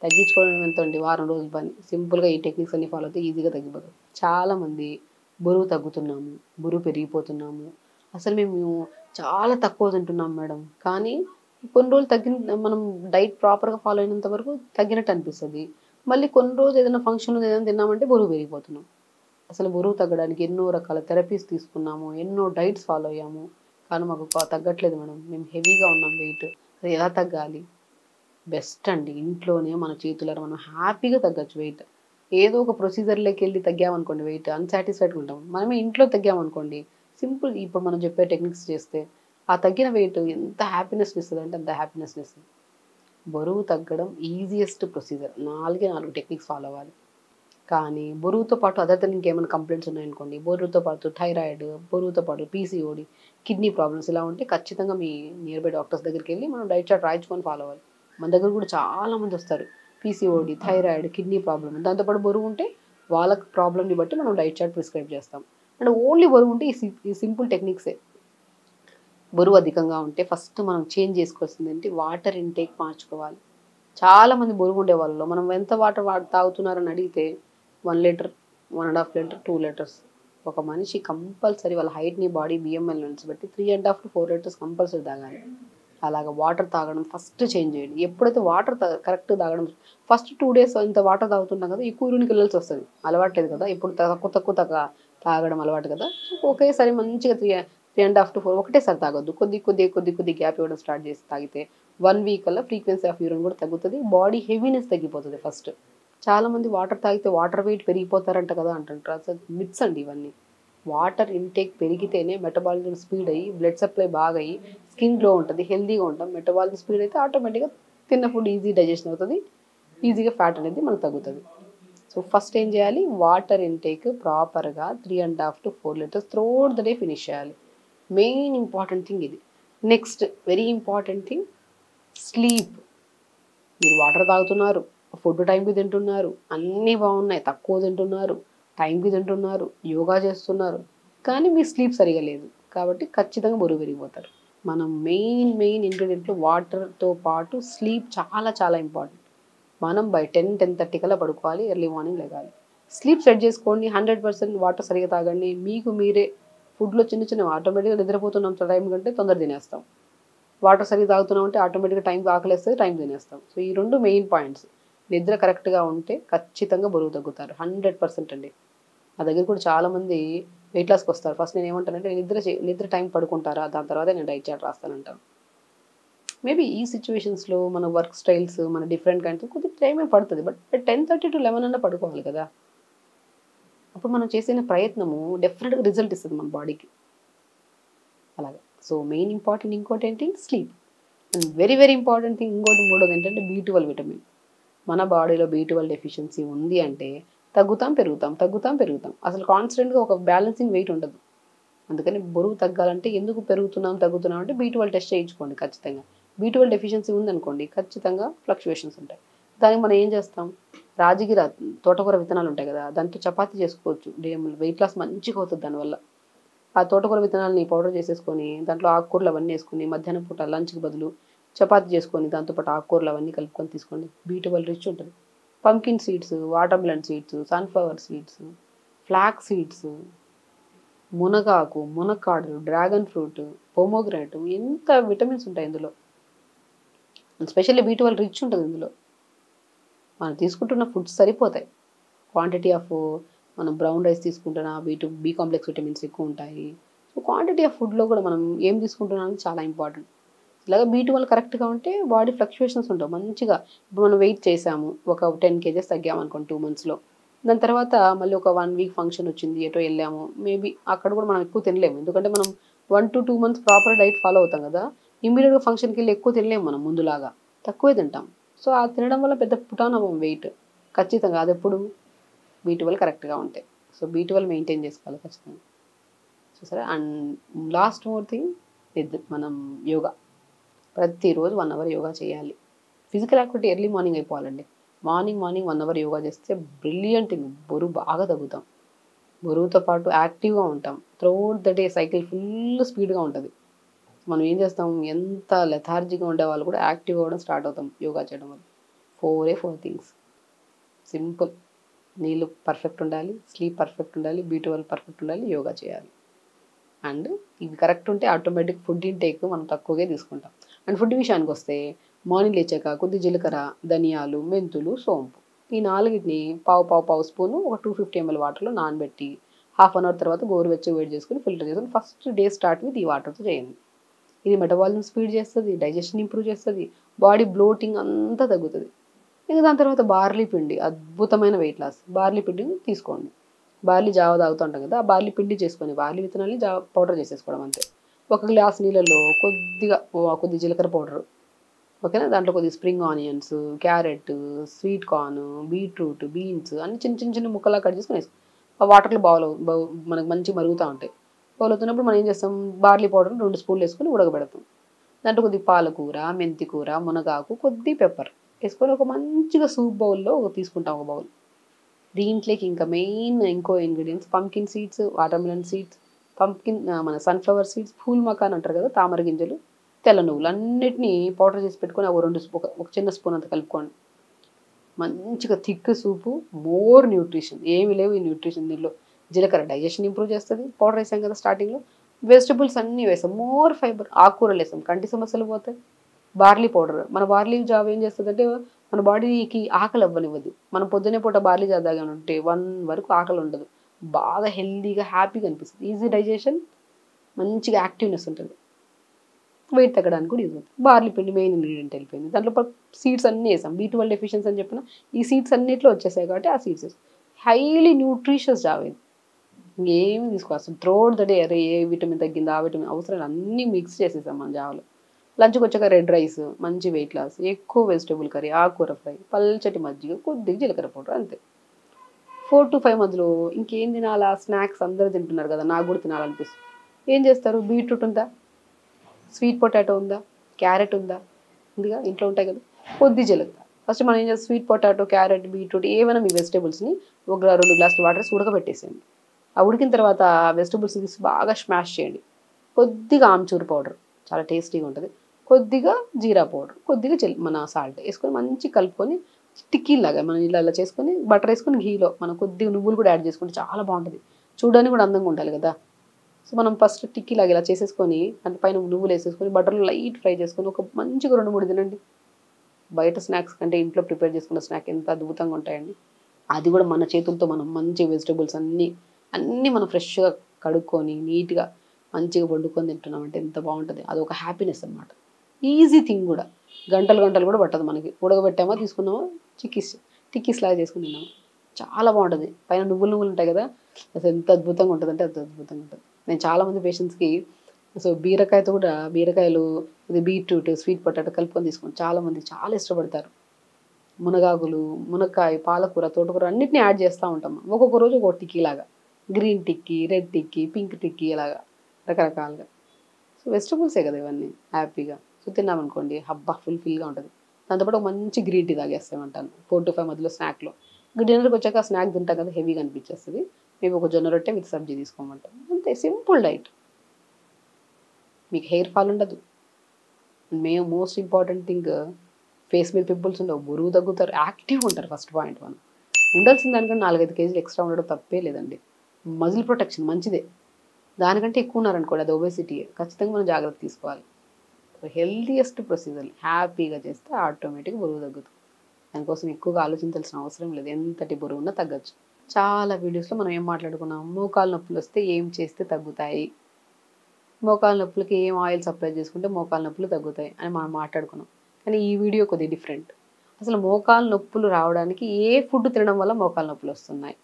తగ్గించుకోవడం ఎంత అండి, వారం రోజుల పని. సింపుల్గా ఈ టెక్నిక్స్ అన్ని ఫాలో అయితే ఈజీగా తగ్గిపోతుంది. చాలామంది బరువు తగ్గుతున్నాము, బరువు పెరిగిపోతున్నాము, అసలు మేము చాలా తక్కువ తింటున్నాం మేడం, కానీ కొన్ని రోజులు మనం డైట్ ప్రాపర్గా ఫాలో అయినంత వరకు తగ్గినట్టు అనిపిస్తుంది. మళ్ళీ కొన్ని రోజులు ఏదైనా ఫంక్షన్ ఏదైనా తిన్నామంటే బరువు పెరిగిపోతున్నాం. అసలు బరువు తగ్గడానికి ఎన్నో రకాల థెరపీస్ తీసుకున్నాము, ఎన్నో డైట్స్ ఫాలో అయ్యాము, కానీ మాకు తగ్గట్లేదు మేడం, మేము హెవీగా ఉన్నాం వెయిట్, అది ఎలా తగ్గాలి? బెస్ట్ అండి, ఇంట్లోనే మన చేతులారా మనం హ్యాపీగా తగ్గచ్చు వెయిట్. ఏదో ఒక ప్రొసీజర్లోకి వెళ్ళి తగ్గామనుకోండి వెయిట్ అన్సాటిస్ఫైడ్గా ఉంటాం. మనమే ఇంట్లో తగ్గామనుకోండి సింపుల్, ఇప్పుడు మనం చెప్పే టెక్నిక్స్ చేస్తే ఆ తగ్గిన వెయిట్ ఎంత హ్యాపీనెస్ ఇస్తుంది అంటే అంత హ్యాపీనెస్ ఇస్తుంది. బరువు తగ్గడం ఈజియెస్ట్ ప్రొసీజర్, 4 టెక్నిక్స్ ఫాలో అవ్వాలి. కానీ బరువుతో పాటు అదర్ దెన్ ఇంకేమైనా కంప్లైంట్స్ ఉన్నాయనుకోండి, బరువుతో పాటు థైరాయిడ్, బరువుతో పాటు పీసీఓడి, కిడ్నీ ప్రాబ్లమ్స్ ఇలా ఉంటే ఖచ్చితంగా మీ నియర్ బై డాక్టర్స్ దగ్గరికి వెళ్ళి మనం డైట్ చార్ట్ రాయించుకొని ఫాలో అవ్వాలి. మన దగ్గర కూడా చాలామంది వస్తారు పీసీఓడి, థైరాయిడ్, కిడ్నీ ప్రాబ్లమ్, దాంతోపాటు బరువు ఉంటే వాళ్ళకి ప్రాబ్లమ్ని బట్టి మనం డైట్ చార్ట్ ప్రిస్క్రైబ్ చేస్తాం. అండ్ ఓన్లీ బరువు ఉంటే ఈ సింపుల్ టెక్నిక్సే. బరువు అధికంగా ఉంటే ఫస్ట్ మనం చేంజ్ చేసుకోవాల్సింది ఏంటి, వాటర్ ఇంటేక్ మార్చుకోవాలి. చాలామంది బరువు ఉండే వాళ్ళలో మనం ఎంత వాటర్ తాగుతున్నారని అడిగితే 1 లీటర్, 1.5 లీటర్, 2 లీటర్స్. ఒక మనిషి కంపల్సరీ వాళ్ళ హైట్ని, బాడీ బిఎంఎల్ నుంచి బట్టి 3.5 to 4 లీటర్స్ కంపల్సరీ తాగాలి. అలాగా వాటర్ తాగడం ఫస్ట్ చేంజ్ చేయండి. ఎప్పుడైతే వాటర్ కరెక్ట్ తాగడం, ఫస్ట్ 2 days ఇంత వాటర్ తాగుతున్నాం కదా, ఎక్కువ యూరిన్కి వెళ్ళాల్సి వస్తుంది, అలవాట్లేదు కదా, ఇప్పుడు తక్కువ తాగడం అలవాటు కదా. ఒకేసారి మంచిగా 3.5 to 4 ఒకటేసారి తాగొద్దు, కొద్ది గ్యాప్ ఇవ్వడం స్టార్ట్ చేసి తాగితే 1 week కల్లా ఫ్రీక్వెన్సీ ఆఫ్ యూరిన్ కూడా తగ్గుతుంది, బాడీ హెవీనెస్ తగ్గిపోతుంది. ఫస్ట్ చాలామంది వాటర్ తాగితే వాటర్ వెయిట్ పెరిగిపోతారంట కదా అంటుంటారు, అసలు మిత్స్ అండి ఇవన్నీ. వాటర్ ఇంటేక్ పెరిగితేనే మెటబాలిజం స్పీడ్ అయ్యి బ్లడ్ సప్లై బాగా అయ్యి స్కిన్ గ్లో ఉంటుంది, హెల్దీగా ఉంటాం. మెటబాలిజం స్పీడ్ అయితే ఆటోమేటిక్గా తిన్న ఫుడ్ ఈజీ డైజెషన్ అవుతుంది, ఈజీగా ఫ్యాట్ అనేది మనకు తగ్గుతుంది. సో ఫస్ట్ ఏం చేయాలి, వాటర్ ఇంటేక్ ప్రాపర్గా 3.5 to 4 litres throughout the day finish చేయాలి. మెయిన్ ఇంపార్టెంట్ థింగ్ ఇది. Next very important thing, sleep. మీరు వాటర్ తాగుతున్నారు, ఫుడ్ టైంకి తింటున్నారు, అన్నీ బాగున్నాయి, తక్కువ తింటున్నారు, టైంకి తింటున్నారు, యోగా చేస్తున్నారు, కానీ మీ స్లీప్ సరిగా లేదు, కాబట్టి ఖచ్చితంగా బరువు పెరిగిపోతారు. మనం మెయిన్ ఇంగ్రీడియంట్లో వాటర్తో పాటు స్లీప్ చాలా ఇంపార్టెంట్. మనం బై 10-10:30 కల్లా పడుకోవాలి, ఎర్లీ మార్నింగ్ లెగాలి. స్లీప్ సెట్ చేసుకోండి, 100% వాటర్ సరిగా తాగండి. మీకు మీరే ఫుడ్లో చిన్న ఆటోమేటిక్గా నిద్రపోతున్నాం టైం కంటే తొందర తినేస్తాం. వాటర్ సరిగా తాగుతున్నాం అంటే ఆటోమేటిక్గా టైంకి ఆకలేస్తుంది, టైం తినేస్తాం. సో ఈ 2 మెయిన్ పాయింట్స్. నిద్ర కరెక్ట్గా ఉంటే ఖచ్చితంగా బరువు తగ్గుతారు 100% అండి. నా దగ్గర కూడా చాలామంది వెయిట్ లాస్కి వస్తారు. ఫస్ట్ నేను ఏమంటానంటే, నిద్ర టైం పడుకుంటారా, దాని తర్వాత నేను డైట్ చార్ట్ రాస్తానంటాను. మేబీ ఈ సిచ్యువేషన్స్లో మన వర్క్ స్టైల్స్, మన డిఫరెంట్ కైండ్స్ కొద్దిగా టైమే పడుతుంది, బట్ 10:30 to 11 అన్నా పడుకోవాలి కదా. అప్పుడు మనం చేసిన ప్రయత్నము డెఫినెట్గా రిజల్ట్ ఇస్తుంది మన బాడీకి. అలాగే సో మెయిన్ ఇంపార్టెంట్ ఇంకోటి ఏంటి, sleep. And very important thing ఇంకోటి మూడోది ఏంటంటే B12 విటమిన్. మన బాడీలో B12 డెఫిషియన్సీ ఉంది అంటే తగ్గుతాం పెరుగుతాం. అసలు కాన్స్టెంట్గా ఒక బ్యాలెన్సింగ్ వెయిట్ ఉండదు. అందుకని బరువు తగ్గాలంటే ఎందుకు పెరుగుతున్నాం తగ్గుతున్నాం అంటే B12 టెస్ట్ చేయించుకోండి ఖచ్చితంగా. B12 డెఫిషియన్సీ ఉందనుకోండి ఖచ్చితంగా ఫ్లక్చుయేషన్స్ ఉంటాయి. దానికి మనం ఏం చేస్తాం, రాజగిర తోటకూర విత్తనాలు ఉంటాయి కదా, దాంతో చపాతీ చేసుకోవచ్చు. వెయిట్ లాస్ మంచిగా అవుతుంది దానివల్ల. ఆ తోటకూర విత్తనాలని పౌడర్ చేసేసుకొని దాంట్లో ఆకుకూరలు అవన్నీ వేసుకొని మధ్యాహ్నం పూట లంచ్కి బదులు చపాతీ చేసుకొని దాంతోపాటు ఆకుకూరలు అవన్నీ కలుపుకొని తీసుకోండి. B12 రిచ్ ఉంటుంది. Pumpkin seeds, watermelon seeds, sunflower seeds, flax seeds, మునగాకు, మునక్కాడలు, డ్రాగన్ ఫ్రూట్, పొమోగ్రానేట్, ఎంత విటమిన్స్ ఉంటాయి ఇందులో. స్పెషల్లీ B12 రిచ్ ఉంటుంది ఇందులో. మనం తీసుకుంటున్న ఫుడ్స్ సరిపోతాయి. క్వాంటిటీ ఆఫ్ మనం బ్రౌన్ రైస్ తీసుకుంటున్నా బి కాంప్లెక్స్ విటమిన్స్ ఎక్కువ ఉంటాయి. సో క్వాంటిటీ ఆఫ్ ఫుడ్లో కూడా మనం ఏం తీసుకుంటున్నాం అనేది చాలా ఇంపార్టెంట్. ఇలాగ B12 కరెక్ట్గా ఉంటే బాడీ ఫ్లక్చుయేషన్స్ ఉంటాయి మంచిగా. ఇప్పుడు మనం వెయిట్ చేసాము, ఒక 10 kgs తగ్గామనుకోండి 2 monthsలో. దాని తర్వాత మళ్ళీ ఒక 1 week ఫంక్షన్ వచ్చింది, ఎటో వెళ్ళాము, మేబీ అక్కడ కూడా మనం ఎక్కువ తినలేము. ఎందుకంటే మనం 1 to 2 months proper diet follow అవుతాం కదా. ఇమ్మీడియట్గా ఫంక్షన్కి వెళ్ళి ఎక్కువ తినలేము, మనం ముందులాగా తక్కువే తింటాం. సో ఆ తినడం వల్ల పెద్ద పుటాన్ అవ్వం వెయిట్. ఖచ్చితంగా అది ఎప్పుడు B12 కరెక్ట్గా ఉంటాయి. సో B12 మెయింటైన్ చేసుకోవాలి ఖచ్చితంగా. చూసారా. అండ్ లాస్ట్ మోర్ థింగ్, మనం యోగా ప్రతిరోజు 1 hour యోగా చేయాలి. ఫిజికల్ యాక్టివిటీ ఎర్లీ మార్నింగ్ అయిపోవాలండి. మార్నింగ్ 1 hour యోగా చేస్తే బ్రిలియంట్. బరువు బాగా తగ్గుతాం. బరువుతో పాటు యాక్టివ్గా ఉంటాం. Throughout the day cycle full స్పీడ్గా ఉంటుంది. మనం ఏం చేస్తాం, ఎంత లెథార్జీగా ఉండే వాళ్ళు కూడా యాక్టివ్ అవ్వడం స్టార్ట్ అవుతాం యోగా చేయడం వల్ల. 4 things సింపుల్. నీళ్ళు పర్ఫెక్ట్ ఉండాలి, స్లీప్ పర్ఫెక్ట్ ఉండాలి, B12 పర్ఫెక్ట్ ఉండాలి, యోగా చేయాలి. అండ్ ఇవి కరెక్ట్ ఉంటే ఆటోమేటిక్ ఫుడ్ ఇంటేక్ మనం తక్కువగా తీసుకుంటాం. అండ్ ఫుడ్ విషయానికి వస్తే మార్నింగ్ లేచాక కొద్ది జీలకర్ర, ధనియాలు, మెంతులు, సోంపు, ఈ 4ని పావు స్పూను ఒక 250 ml వాటర్లో నానబెట్టి 1/2 hour తర్వాత గోరువెచ్చగా వేడి చేసుకుని ఫిల్టర్ చేసుకుని ఫస్ట్ డే స్టార్ట్ విత్ ఈ వాటర్తో చేయండి. ఇది మెటబాలిజం స్పీడ్ చేస్తుంది, డైజెషన్ ఇంప్రూవ్ చేస్తుంది, బాడీ బ్లోటింగ్ అంతా తగ్గుతుంది. ఇంకా దాని తర్వాత బార్లీ పిండి, అద్భుతమైన వెయిట్ లాస్. బార్లీ పిండిని తీసుకోండి. బార్లీ జావ తాగుతూ ఉంటాం కదా, ఆ బార్లీ పిండి చేసుకొని బార్లీ విత్తనాన్ని పౌడర్ చేసేసుకోవడం అంతే. 1 గ్లాస్ నీళ్ళల్లో కొద్ది జీలకర్ర పౌడర్, ఓకేనా, దాంట్లో కొద్దిగా spring onions, carrot, sweet corn, beetroot, beans అన్ని చిన్న చిన్న ముక్కలా కట్ చేసుకొని వేసుకో. ఆ వాటర్లో మనకు మంచి మరుగుతూ ఉంటాయి. బౌల్ అవుతున్నప్పుడు మనం ఏం చేస్తాం, బార్లీ పౌడర్ 2 స్పూన్లు వేసుకొని ఉడకబెడతాం. దాంట్లో కొద్ది పాలకూర, మెంతి కూర, మునగాకు, కొద్ది పెప్పర్ వేసుకొని ఒక మంచిగా సూప్ బౌల్లో తీసుకుంటాం. ఒక బౌల్. దీంట్లోకి ఇంకా మెయిన్ ఇంకో ingredients pumpkin seeds, watermelon seeds, మన సన్ఫ్లవర్ సీడ్స్, ఫూల్ మకాన్ అంటారు కదా, తామర గింజలు, తెల్ల నువ్వులు అన్నిటినీ పౌడర్ చేసి పెట్టుకొని ఒక చిన్న స్పూన్ అంత కలుపుకోండి. మంచిగా థిక్ సూపు, మోర్ న్యూట్రిషన్. ఏమి లేవు ఈ న్యూట్రిషన్ దీనిలో. జీలకర్ర డైజెషన్ ఇంప్రూవ్ చేస్తుంది, పౌడర్ వేసాం కదా స్టార్టింగ్లో. వెజిటబుల్స్ అన్నీ వేసాం, మోర్ ఫైబర్, ఆకుకూరలు వేసాం, కంటి సమస్యలు పోతాయి. బార్లీ పౌడర్, మన బార్లీ జావ ఏం చేస్తుందంటే మన బాడీకి ఆకలి అవ్వనివ్వదు. మనం పొద్దునే పూట బార్లీ జావ తాగాని ఉంటే 1 వరకు ఆకలి ఉండదు. బాగా హెల్దీగా హ్యాపీగా అనిపిస్తుంది. ఈజీ డైజెషన్, మంచిగా యాక్టివ్నెస్ ఉంటుంది. వెయిట్ తగ్గడానికి కూడా యూజ్ అవుతుంది. బార్లీ పిండి మెయిన్ ఇంగ్రీడియంట్ వెళ్ళిపోయింది. దాంట్లో సీడ్స్ అన్నీ వేసాం. B12 డెఫిషియన్సీ అని చెప్పిన ఈ సీడ్స్ అన్నిట్లో వచ్చేసాయి కాబట్టి ఆ సీడ్స్ వేసాం. హైలీ న్యూట్రిషియస్ జావ ఇది. ఇంకేమి తీసుకోవాలి త్రోడ్ ద డే. అరే ఏ విటమిన్ తగ్గింది, ఆ విటమిన్ అవసరం అన్నీ మిక్స్ చేసేసాం మన జావలో. లంచ్కి వచ్చాక రెడ్ రైస్, మంచి వెయిట్ లాస్, ఎక్కువ వెజిటేబుల్ కర్రీ, ఆకుకూర ఫ్రై, పల్చటి మజ్జిగ, కొద్దిగా జీలకర్ర పౌడర్, అంతే. 4 to 5 మధ్యలో ఇంకేం తినాలా, స్నాక్స్ అందరూ తింటున్నారు కదా, నాకు కూడా తినాలనిపిస్తుంది. ఏం చేస్తారు, బీట్రూట్ ఉందా, స్వీట్ పొటాటో ఉందా, క్యారెట్ ఉందా, ఉందిగా, ఇంట్లో ఉంటాయి కదా, కొద్ది జీలకర్ర. ఫస్ట్ మనం ఏం చేస్తాం, స్వీట్ పొటాటో, క్యారెట్, బీట్రూట్ ఏమైనా మీ వెజిటేబుల్స్ని 2 గ్లాసులు వాటర్ వేసి ఉడకబెట్టేసేయండి. ఆ ఉడికిన తర్వాత వెజిటబుల్స్ని బాగా స్మాష్ చేయండి. కొద్దిగా ఆమ్చూర్ పౌడర్, చాలా టేస్టీగా ఉంటుంది, కొద్దిగా జీరా పౌడర్, కొద్దిగా మన సాల్ట్ వేసుకొని మంచి కలుపుకొని టిక్కీలాగా మనం ఇలా చేసుకొని బటర్ వేసుకొని ఘీలో మనం కొద్దిగా నువ్వులు కూడా యాడ్ చేసుకుంటే చాలా బాగుంటుంది. చూడడానికి కూడా అందంగా ఉండాలి కదా. సో మనం ఫస్ట్ టిక్కీలాగా ఇలా చేసేసుకొని దాని పైన నువ్వులు వేసేసుకొని బటర్లో లైట్ ఫ్రై చేసుకొని ఒక మంచిగా 2-3 తినండి. బయట స్నాక్స్ కంటే ఇంట్లో ప్రిపేర్ చేసుకున్న స్నాక్ ఎంత అద్భుతంగా ఉంటాయండి. అది కూడా మన చేతులతో మనం మంచి వెజిటబుల్స్ అన్నీ మనం ఫ్రెష్గా కడుక్కొని నీట్గా మంచిగా వండుకొని తింటున్నామంటే ఎంత బాగుంటుంది. అది ఒక హ్యాపీనెస్ అనమాట. ఈజీ థింగ్ కూడా, గంటలు కూడా పట్టదు మనకి. ఉడకబెట్టామా, తీసుకున్నామా, టిక్కీస్ లాగా చేసుకుని తిన్నామా, చాలా బాగుంటుంది. పైన నువ్వులు ఉంటాయి కదా, అసలు ఎంత అద్భుతంగా ఉంటుంది అంటే అంత అద్భుతంగా ఉంటుంది. నేను చాలామంది పేషెంట్స్కి సో బీరకాయలు, బీట్రూట్, స్వీట్ పొటాటో కలుపుకొని తీసుకుని చాలామంది చాలా ఇష్టపడతారు. మునగాకులు, మునక్కాయ, పాలకూర, తోటకూర అన్నిటిని యాడ్ చేస్తూ ఉంటాం. ఒక్కొక్క రోజు ఒక్కొక్క టిక్కీ లాగా, గ్రీన్ టిక్కీ, రెడ్ టిక్కీ, పింక్ టిక్కీ, అలాగా రకరకాలుగా. సో వెజిటబుల్సే కదా ఇవన్నీ హ్యాపీగా. సో తిన్నామనుకోండి హబ్బా ఫుల్‌ఫిల్‌గా ఉంటది. దాంతోపాటు ఒక మంచి గ్రీన్ టీ తాగేస్తామంటాను 4-5 మధ్యలో స్నాక్‌లో. ఇంక డిన్నర్‌కి వచ్చాక ఆ స్నాక్ తింటాం కదా హెవీగా అనిపించేస్తది. మేబీ ఒక జొన్న రొట్టె విత్ సబ్జీ తీసుకోమంటాం. అంతే సింపుల్ డైట్. మీకు హెయిర్ ఫాల్ ఉండదు. మోస్ట్ ఇంపార్టెంట్ థింగ్ ఫేస్ మీద పింపుల్స్ ఉండవు. బరువు తగ్గుతారు. యాక్టివ్‌గా ఉంటారు ఫస్ట్ పాయింట్ మనం. ఉండాల్సిన దానికన్నా 4, 5 కేజీలు ఎక్స్ట్రా ఉండడం తప్పే లేదండి. మజిల్ ప్రొటెక్షన్ మంచిదే. దానికంటే ఎక్కువ ఉన్నారనుకోండి అది ఒబేసిటీయే. ఖచ్చితంగా మనం జాగ్రత్త తీసుకోవాలి. హెల్తీయెస్ట్ ప్రొసీజర్ హ్యాపీగా చేస్తే ఆటోమేటిక్‌గా బరువు తగ్గుతుంది. దానికోసం ఎక్కువగా ఆలోచించాల్సిన అవసరం లేదు. ఎంతటి బరువున్నా తగ్గొచ్చు. చాలా వీడియోస్‌లో మనం ఏం మాట్లాడుకున్నాం? మోకాలు నొప్పులొస్తే ఏం చేస్తే తగ్గుతాయి? మోకాలు నొప్పులకి ఏం ఆయిల్స్ అప్లై చేసుకుంటే మోకాలు నొప్పులు తగ్గుతాయి అని మనం మాట్లాడుకున్నాం. కానీ ఈ వీడియో కొద్దిగా డిఫరెంట్. అసలు మోకాలు నొప్పులు రావడానికి ఏ ఫుడ్ తినడం వల్ల మోకాలు నొప్పులు వస్తున్నాయి?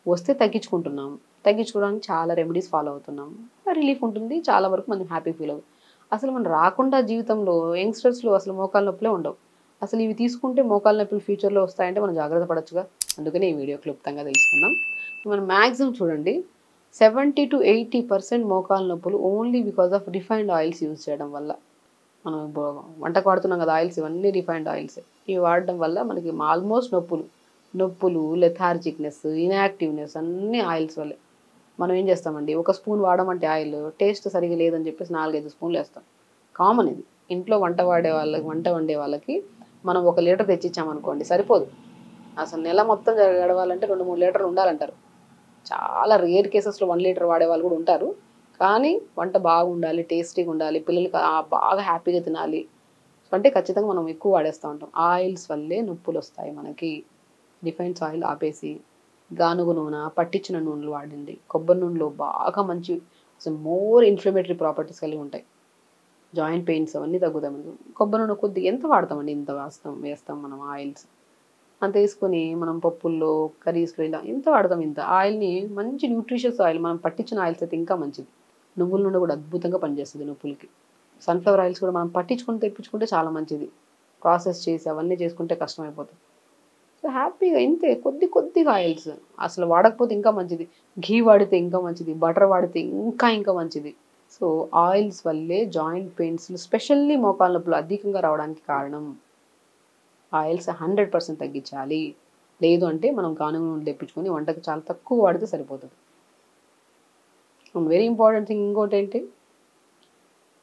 వస్తే తగ్గించుకుంటున్నాం. తగ్గించుకోవడానికి చాలా రెమెడీస్ ఫాలో అవుతున్నాం. రిలీఫ్ ఉంటుంది. చాలా వరకు మనం హ్యాపీ ఫీల్ అవుతాం. అసలు మనం రాకుండా జీవితంలో యంగ్‌స్టర్స్‌లో అసలు మోకాలు నొప్పులే ఉండవు. అసలు ఇవి తీసుకుంటే మోకాలు నొప్పులు ఫ్యూచర్‌లో వస్తాయంటే మనం జాగ్రత్త పడొచ్చుగా. అందుకనే ఈ వీడియో క్లుప్తంగా తెలుసుకుందాం. మనం మాక్సిమం చూడండి 70-80% మోకాలు నొప్పులు only because of refined oils use చేయడం వల్ల. మనం వంటకు వాడుతున్నాం కదా ఆయిల్స్ ఇవన్నీ రిఫైన్డ్ ఆయిల్స్. ఇవి వాడడం వల్ల మనకి ఆల్మోస్ట్ నొప్పులు, లెథార్జిక్‌నెస్, ఇన్‌యాక్టివ్‌నెస్ అన్నీ ఆయిల్స్ వల్లే. మనం ఏం చేస్తామండి ఒక స్పూన్ వాడమంటే ఆయిల్ టేస్ట్ సరిగ్గా లేదని చెప్పేసి 4, 5 స్పూన్లు వేస్తాం. కామన్ ఇది. ఇంట్లో వంట వండే వాళ్ళకి మనం 1 లీటర్ తెచ్చిచ్చామనుకోండి సరిపోదు. అసలు నెల మొత్తం గడవాలంటే 2, 3 లీటర్లు ఉండాలంటారు. చాలా రేర్ కేసెస్‌లో 1 లీటర్ వాడేవాళ్ళు కూడా ఉంటారు. కానీ వంట బాగుండాలి, టేస్టీగా ఉండాలి, పిల్లలకి బాగా హ్యాపీగా తినాలి. అంటే ఖచ్చితంగా మనం ఎక్కువ వాడేస్తూ ఉంటాం. ఆయిల్స్ వల్లే నొప్పులొస్తాయి మనకి. రిఫైన్డ్ ఆయిల్ ఆపేసి గానుగ నూనె, పట్టించిన నూనెలు వాడండి. కొబ్బరి నూనెలో బాగా మంచి అసలు మోర్ ఇన్‌ఫ్లమేటరీ ప్రాపర్టీస్ కలిగి ఉంటాయి. జాయింట్ పెయిన్స్ అవన్నీ తగ్గుతాయి మనకు. కొబ్బరి నూనె కొద్దిగా ఎంత వాడతామండి? ఇంత వేస్తాం మనం ఆయిల్స్. అంత వేసుకొని మనం పప్పుల్లో, కర్రీస్‌లో ఇలా ఎంత వాడతాం ఇంత. ఆయిల్‌ని మంచి న్యూట్రిషియస్ ఆయిల్ మనం పట్టించిన ఆయిల్స్ అయితే ఇంకా మంచిది. నువ్వుల నూనె కూడా అద్భుతంగా పనిచేస్తది నొప్పులకి. సన్‌ఫ్లవర్ ఆయిల్స్ కూడా మనం పట్టించుకొని తెప్పించుకుంటే చాలా మంచిది. ప్రాసెస్ చేసి అవన్నీ చేసుకుంటే కష్టమైపోతుంది. సో హ్యాపీగా ఇంతే కొద్దిగా ఆయిల్స్. అసలు వాడకపోతే ఇంకా మంచిది. ఘీ వాడితే ఇంకా మంచిది. బటర్ వాడితే ఇంకా మంచిది. సో ఆయిల్స్ వల్లే జాయింట్ పెయిన్స్‌లు స్పెషల్లీ మోకాలు నొప్పులు అధికంగా రావడానికి కారణం. ఆయిల్స్ 100% తగ్గించాలి. లేదు అంటే మనం గానుగ నూనె తెప్పించుకొని వంటకి చాలా తక్కువ వాడితే సరిపోతుంది. వెరీ ఇంపార్టెంట్ థింగ్ ఇంకోటేంటి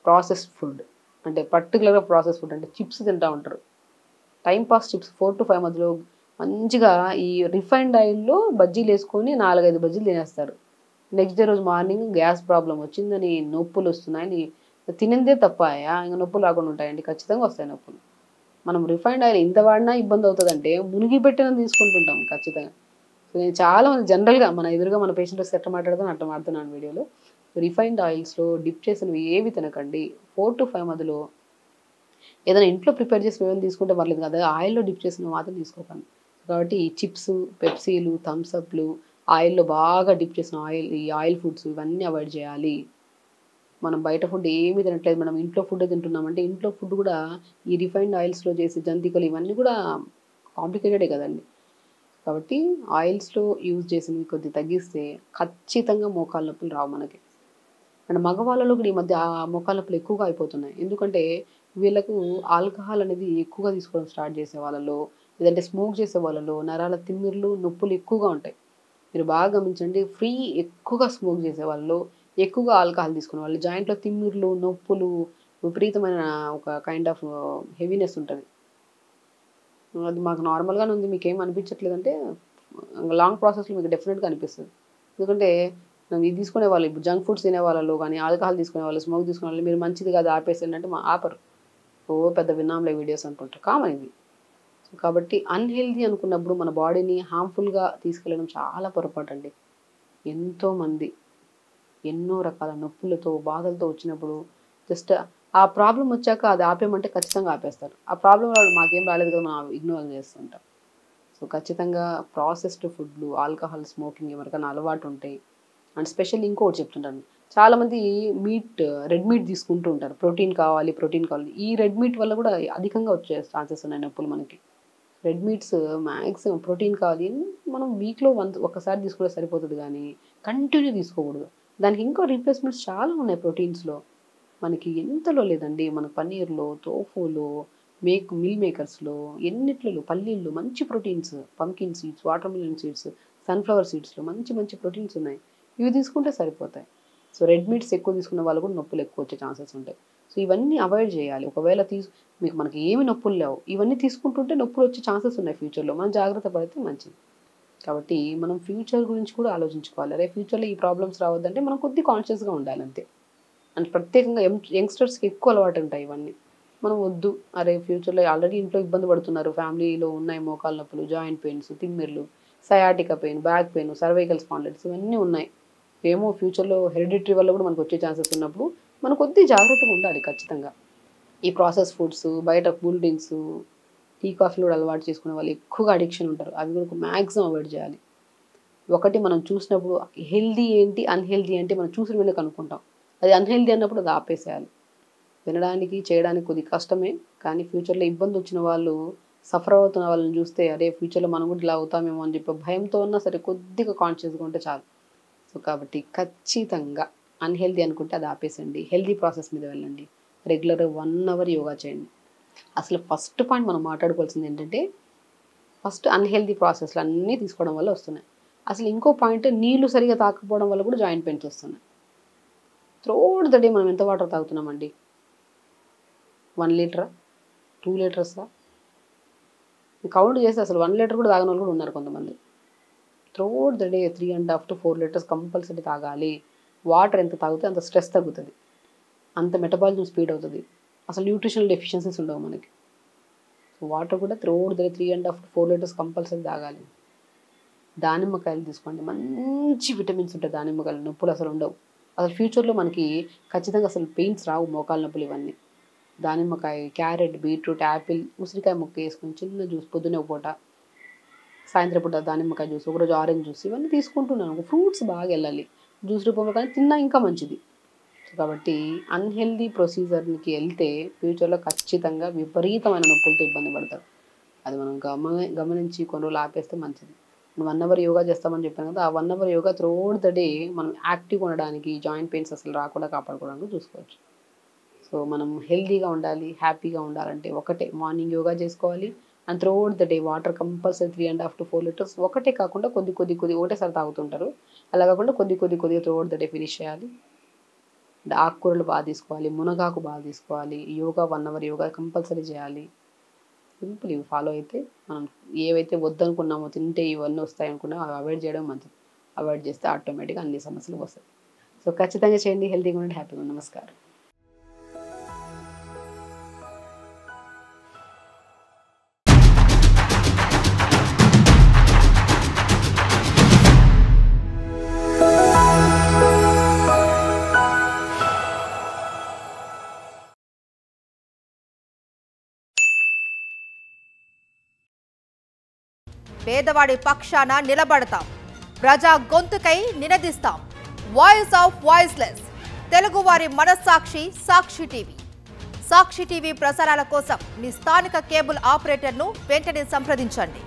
ప్రాసెస్డ్ ఫుడ్. అంటే పర్టిక్యులర్‌గా ప్రాసెస్డ్ ఫుడ్ అంటే చిప్స్ తింటా ఉంటారు. టైమ్ పాస్ చిప్స్ 4-5 మధ్యలో మంచిగా ఈ రిఫైన్డ్ ఆయిల్‌లో బజ్జీలేసుకొని 4, 5 బజ్జీలు తినేస్తారు. నెక్స్ట్ డే రోజు మార్నింగ్ గ్యాస్ ప్రాబ్లమ్ వచ్చిందని, నొప్పులొస్తున్నాయని తినిందే తప్పాయా? ఇంక నొప్పులు రాకుండా ఉంటాయండి? ఖచ్చితంగా వస్తాయి నొప్పులు. మనం రిఫైన్డ్ ఆయిల్ ఎంత వాడినా ఇబ్బందవుతదంటే మునిగి పెట్టినది తీసుకుంటుంటాం ఖచ్చితంగా. సో నేను చాలా మంది జనరల్‌గా మన ఎదురుగా మన పేషెంట్ వస్తే ఎట్లా మాట్లాడతానో అట్లా మాట్లాడుతున్నాను వీడియోలో. రిఫైన్డ్ ఆయిల్స్‌లో డిప్ చేసినవి ఏవి తినకండి. 4-5 మధ్యలో ఏదైనా ఇంట్లో ప్రిపేర్ చేసి ఏమైనా తీసుకుంటే పర్లేదు కదా! ఆయిల్‌లో డిప్ చేసినవి మాత్రం తీసుకోకండి. కాబట్టి ఈ చిప్స్, పెప్సీలు, థమ్స్ అప్‌లు, ఆయిల్‌లో బాగా డిప్ చేసిన ఈ ఆయిల్ ఫుడ్స్ ఇవన్నీ అవాయిడ్ చేయాలి. మనం బయట ఫుడ్ ఏమి తినట్లేదు. మనం ఇంట్లో ఫుడ్డే తింటున్నామంటే ఇంట్లో ఫుడ్ కూడా ఈ రిఫైన్డ్ ఆయిల్స్‌లో చేసే జంతికలు ఇవన్నీ కూడా కాంప్లికేటెడే కదండీ! కాబట్టి ఆయిల్స్‌లో యూజ్ చేసినవి కొద్దిగా తగ్గిస్తే ఖచ్చితంగా మోకాళ్ళ నొప్పులు రావు మనకి. అండ్ మగవాళ్ళలో కూడా ఈ మధ్య మోకాళ్ళ నొప్పులు ఎక్కువగా అయిపోతున్నాయి. ఎందుకంటే వీళ్ళకు ఆల్కహాల్ అనేది ఎక్కువగా తీసుకోవడం స్టార్ట్ చేసే వాళ్ళలో, లేదంటే స్మోక్ చేసే వాళ్ళలో నరాల తిమ్మిర్లు, నొప్పులు ఎక్కువగా ఉంటాయి. మీరు బాగా గమనించండి. ఎక్కువగా స్మోక్ చేసే వాళ్ళలో, ఎక్కువగా ఆల్కహాల్ తీసుకునే వాళ్ళు జాయింట్‌లో తిమ్మిర్లు, నొప్పులు, విపరీతమైన ఒక కైండ్ ఆఫ్ హెవీనెస్ ఉంటది. అది మాకు నార్మల్‌గానే ఉంది. మీకేం అనిపించట్లేదంటే లాంగ్ ప్రాసెస్‌లో మీకు డెఫినిట్‌గా అనిపిస్తది. ఎందుకంటే ఇది తీసుకునేవాళ్ళు ఇప్పుడు జంక్ ఫుడ్స్ తినే వాళ్ళలో గాని, ఆల్కహాల్ తీసుకునేవాళ్ళు, స్మోక్ తీసుకునేవాళ్ళు మీరు మంచిది కాదు ఆపేసేయండి అంటే ఆపరు. పెద్ద విన్నాంలే వీడియోస్ అనుకుంటారు. కామన్ ఇది. సో కాబట్టి అన్‌హెల్తీ అనుకున్నప్పుడు మన బాడీని హార్మ్‌ఫుల్‌గా తీసుకెళ్లడం చాలా పొరపాటండి. ఎంతోమంది ఎన్నో రకాల నొప్పులతో, బాధలతో వచ్చినప్పుడు జస్ట్ ఆ ప్రాబ్లమ్ వచ్చాక అది ఆపేయమంటే ఖచ్చితంగా ఆపేస్తారు. ఆ ప్రాబ్లమ్ మాకేం రాలేదు కదా! మనం ఇగ్నోర్ చేస్తుంటాం. సో ఖచ్చితంగా ప్రాసెస్డ్ ఫుడ్‌లు, ఆల్కహాల్, స్మోకింగ్ ఎవరికైనా అలవాటు ఉంటే అండ్ స్పెషల్లీ ఇంకోటి చెప్తుంటాను. చాలామంది రెడ్ మీట్ తీసుకుంటూ ఉంటారు. ప్రోటీన్ కావాలి. ఈ రెడ్ మీట్ వల్ల కూడా అధికంగా వచ్చే ఛాన్సెస్ ఉన్నాయి నొప్పులు మనకి. రెడ్ మీట్స్ ప్రోటీన్ కావాలి. మనం వీక్‌లో ఒక్కసారి తీసుకుంటే సరిపోతది గానీ, కంటిన్యూ తీసుకోకూడదు. దానికి ఇంకో రీప్లేస్మెంట్స్ చాలా ఉన్నాయి ప్రోటీన్స్లో. మనకి ఎంతలో లేదండి, మన పన్నీర్లో, తోఫులో, మిల్ మేకర్స్లో, ఎన్నిట్లలో పల్లీల్లో మంచి proteins, pumpkin seeds, watermelon seeds, sunflower సీడ్స్లో మంచి మంచి ప్రోటీన్స్ ఉన్నాయి. ఇవి తీసుకుంటే సరిపోతాయి. సో రెడ్ మీట్స్ ఎక్కువ తీసుకున్న వాళ్ళు కూడా నొప్పులు ఎక్కువ వచ్చే ఛాన్సెస్ ఉంటాయి. సో ఇవన్నీ అవాయిడ్ చేయాలి. ఒకవేళ మనకి ఏమి నొప్పులు లేవు, ఇవన్నీ తీసుకుంటుంటే నొప్పులు వచ్చే ఛాన్సెస్ ఉన్నాయి ఫ్యూచర్లో. మనం జాగ్రత్త పడితే మంచిది. కాబట్టి మనం ఫ్యూచర్ గురించి కూడా ఆలోచించుకోవాలి. అరే ఫ్యూచర్లో ఈ ప్రాబ్లమ్స్ రావద్దంటే మనం కొద్దిగా కాన్షియస్గా ఉండాలి అంతే. అండ్ ప్రత్యేకంగా యంగ్స్టర్స్కి ఎక్కువ అలవాటు ఉంటాయి ఇవన్నీ. మనం వద్దు, అరే ఫ్యూచర్లో ఆల్రెడీ ఇంట్లో ఇబ్బంది పడుతున్నారు, ఫ్యామిలీలో ఉన్నాయి మోకాళ్ళ నొప్పులు, జాయింట్ పెయిన్స్, తిమ్మిర్లు, sciatica pain, back pain, cervical spondylitis ఇవన్నీ ఉన్నాయి. ఏమో ఫ్యూచర్లో హెరిడిటరీ వల్ల కూడా మనకు వచ్చే ఛాన్సెస్ ఉన్నప్పుడు మనం కొద్దిగా జాగ్రత్తగా ఉండాలి ఖచ్చితంగా. ఈ ప్రాసెస్ ఫుడ్స్, బయట కూల్ డ్రింక్స్, టీ కాఫీలు కూడా అలవాటు చేసుకునే వాళ్ళు ఎక్కువగా అడిక్షన్ ఉంటారు. అవి కూడా మ్యాక్సిమం అవాయిడ్ చేయాలి. ఒకటి మనం చూసినప్పుడు హెల్దీ ఏంటి, అన్హెల్దీ ఏంటి మనం చూసిన వెంటనే కనుక్కుంటాం. అది అన్హెల్దీ అన్నప్పుడు అది ఆపేసేయాలి. వినడానికి చేయడానికి కొద్దిగా కష్టమే, కానీ ఫ్యూచర్లో ఇబ్బంది వచ్చిన వాళ్ళు, సఫర్ అవుతున్న వాళ్ళని చూస్తే అరే ఫ్యూచర్లో మనం కూడా ఇలా అవుతామేమో అని చెప్పి భయంతో ఉన్నా సరే కొద్దిగా కాన్షియస్గా ఉంటే చాలు. సో కాబట్టి ఖచ్చితంగా అన్హెల్దీ అనుకుంటే అది ఆపేసండి, హెల్దీ ప్రాసెస్ మీద వెళ్ళండి. రెగ్యులర్గా 1 అవర్ యోగా చేయండి. అసలు ఫస్ట్ పాయింట్ మనం మాట్లాడుకోవాల్సింది ఏంటంటే, ఫస్ట్ అన్హెల్దీ ప్రాసెస్లు అన్నీ తీసుకోవడం వల్ల వస్తున్నాయి. అసలు ఇంకో పాయింట్, నీళ్లు సరిగా తాకపోవడం వల్ల కూడా జాయింట్ పెయిన్స్ వస్తున్నాయి. త్రూఅవుట్ ద డే మనం ఎంత వాటర్ తాగుతున్నామండి? 1 లీటరా, 2 లీటర్సా? కౌంట్ చేస్తే అసలు 1 లీటర్ కూడా తాగని వాళ్ళు కూడా ఉన్నారు కొంతమంది. Throughout the day 3.5 to 4 litres compulsory తాగాలి. వాటర్ ఎంత తాగితే అంత స్ట్రెస్ తగ్గుతుంది, అంత మెటబాలిజం స్పీడ్ అవుతుంది, అసలు న్యూట్రిషనల్ డెఫిషియన్సీస్ ఉండవు మనకి. సో వాటర్ కూడా throughout the day 3.5 to 4 litres compulsory తాగాలి. దానిమ్మకాయలు తీసుకోండి, మంచి విటమిన్స్ ఉంటాయి దానిమ్మకాయలు, నొప్పులు అసలు ఉండవు. అసలు ఫ్యూచర్లో మనకి ఖచ్చితంగా అసలు పెయిన్స్ రావు, మోకాళ్ళ నొప్పులు ఇవన్నీ. దానిమ్మకాయ, క్యారెట్, బీట్రూట్, యాపిల్, ఉసిరికాయ ముక్క వేసుకొని చిన్న జ్యూస్, పొద్దునే ఒక పూట, సాయంత్రం పూట దానిమ్మకాయ జ్యూస్, ఒకరోజు ఆరెంజ్ జ్యూస్, ఇవన్నీ తీసుకుంటున్నాను. ఫ్రూట్స్ బాగా వెళ్ళాలి జ్యూస్ రూపంలో, కానీ తిన్నా ఇంకా మంచిది. కాబట్టి అన్హెల్దీ ప్రొసీజర్కి వెళ్తే ఫ్యూచర్లో ఖచ్చితంగా విపరీతమైన నొప్పులతో ఇబ్బంది పడతారు. అది మనం గమనించి కొన్ని రోజులు ఆపేస్తే మంచిది. 1 అవర్ యోగా చేస్తామని చెప్పాను కదా, ఆ 1 hour yoga throughout the day మనం యాక్టివ్గా ఉండడానికి, జాయింట్ పెయిన్స్ అసలు రాకుండా కాపాడుకోవడానికి చూసుకోవచ్చు. సో మనం హెల్దీగా ఉండాలి, హ్యాపీగా ఉండాలంటే ఒకటే, మార్నింగ్ యోగా చేసుకోవాలి. And throughout the day water compulsory 3.5 to 4 litres. ఒకటే కాకుండా కొద్ది ఒకటేసారి తాగుతుంటారు, అలా కాకుండా కొద్దిగా త్రూఅవుట్ ద డే ఫినిష్ చేయాలి. ఆకుకూరలు బాగా తీసుకోవాలి, మునగాకు బాగా తీసుకోవాలి, యోగా 1 అవర్ యోగా కంపల్సరీ చేయాలి. సింపుల్, ఇవి ఫాలో అయితే మనం ఏవైతే వద్దనుకున్నామో, తింటే ఇవన్నీ వస్తాయి అనుకున్నామో అవి అవాయిడ్ చేయడం మంచిది. అవాయిడ్ చేస్తే ఆటోమేటిక్గా అన్ని సమస్యలు వస్తాయి. సో ఖచ్చితంగా చేయండి, హెల్తీగా ఉండండి, హ్యాపీగా ఉండండి. నమస్కారం. పేదవాడి పక్షాన నిలబడతాం, ప్రజా గొంతుకై నినదిస్తాం. వాయిస్ ఆఫ్ వాయిస్లెస్, తెలుగువారి మనస్సాక్షి సాక్షి టీవీ. సాక్షి టీవీ ప్రసారాల కోసం మీ స్థానిక కేబుల్ ఆపరేటర్ను వెంటనే సంప్రదించండి.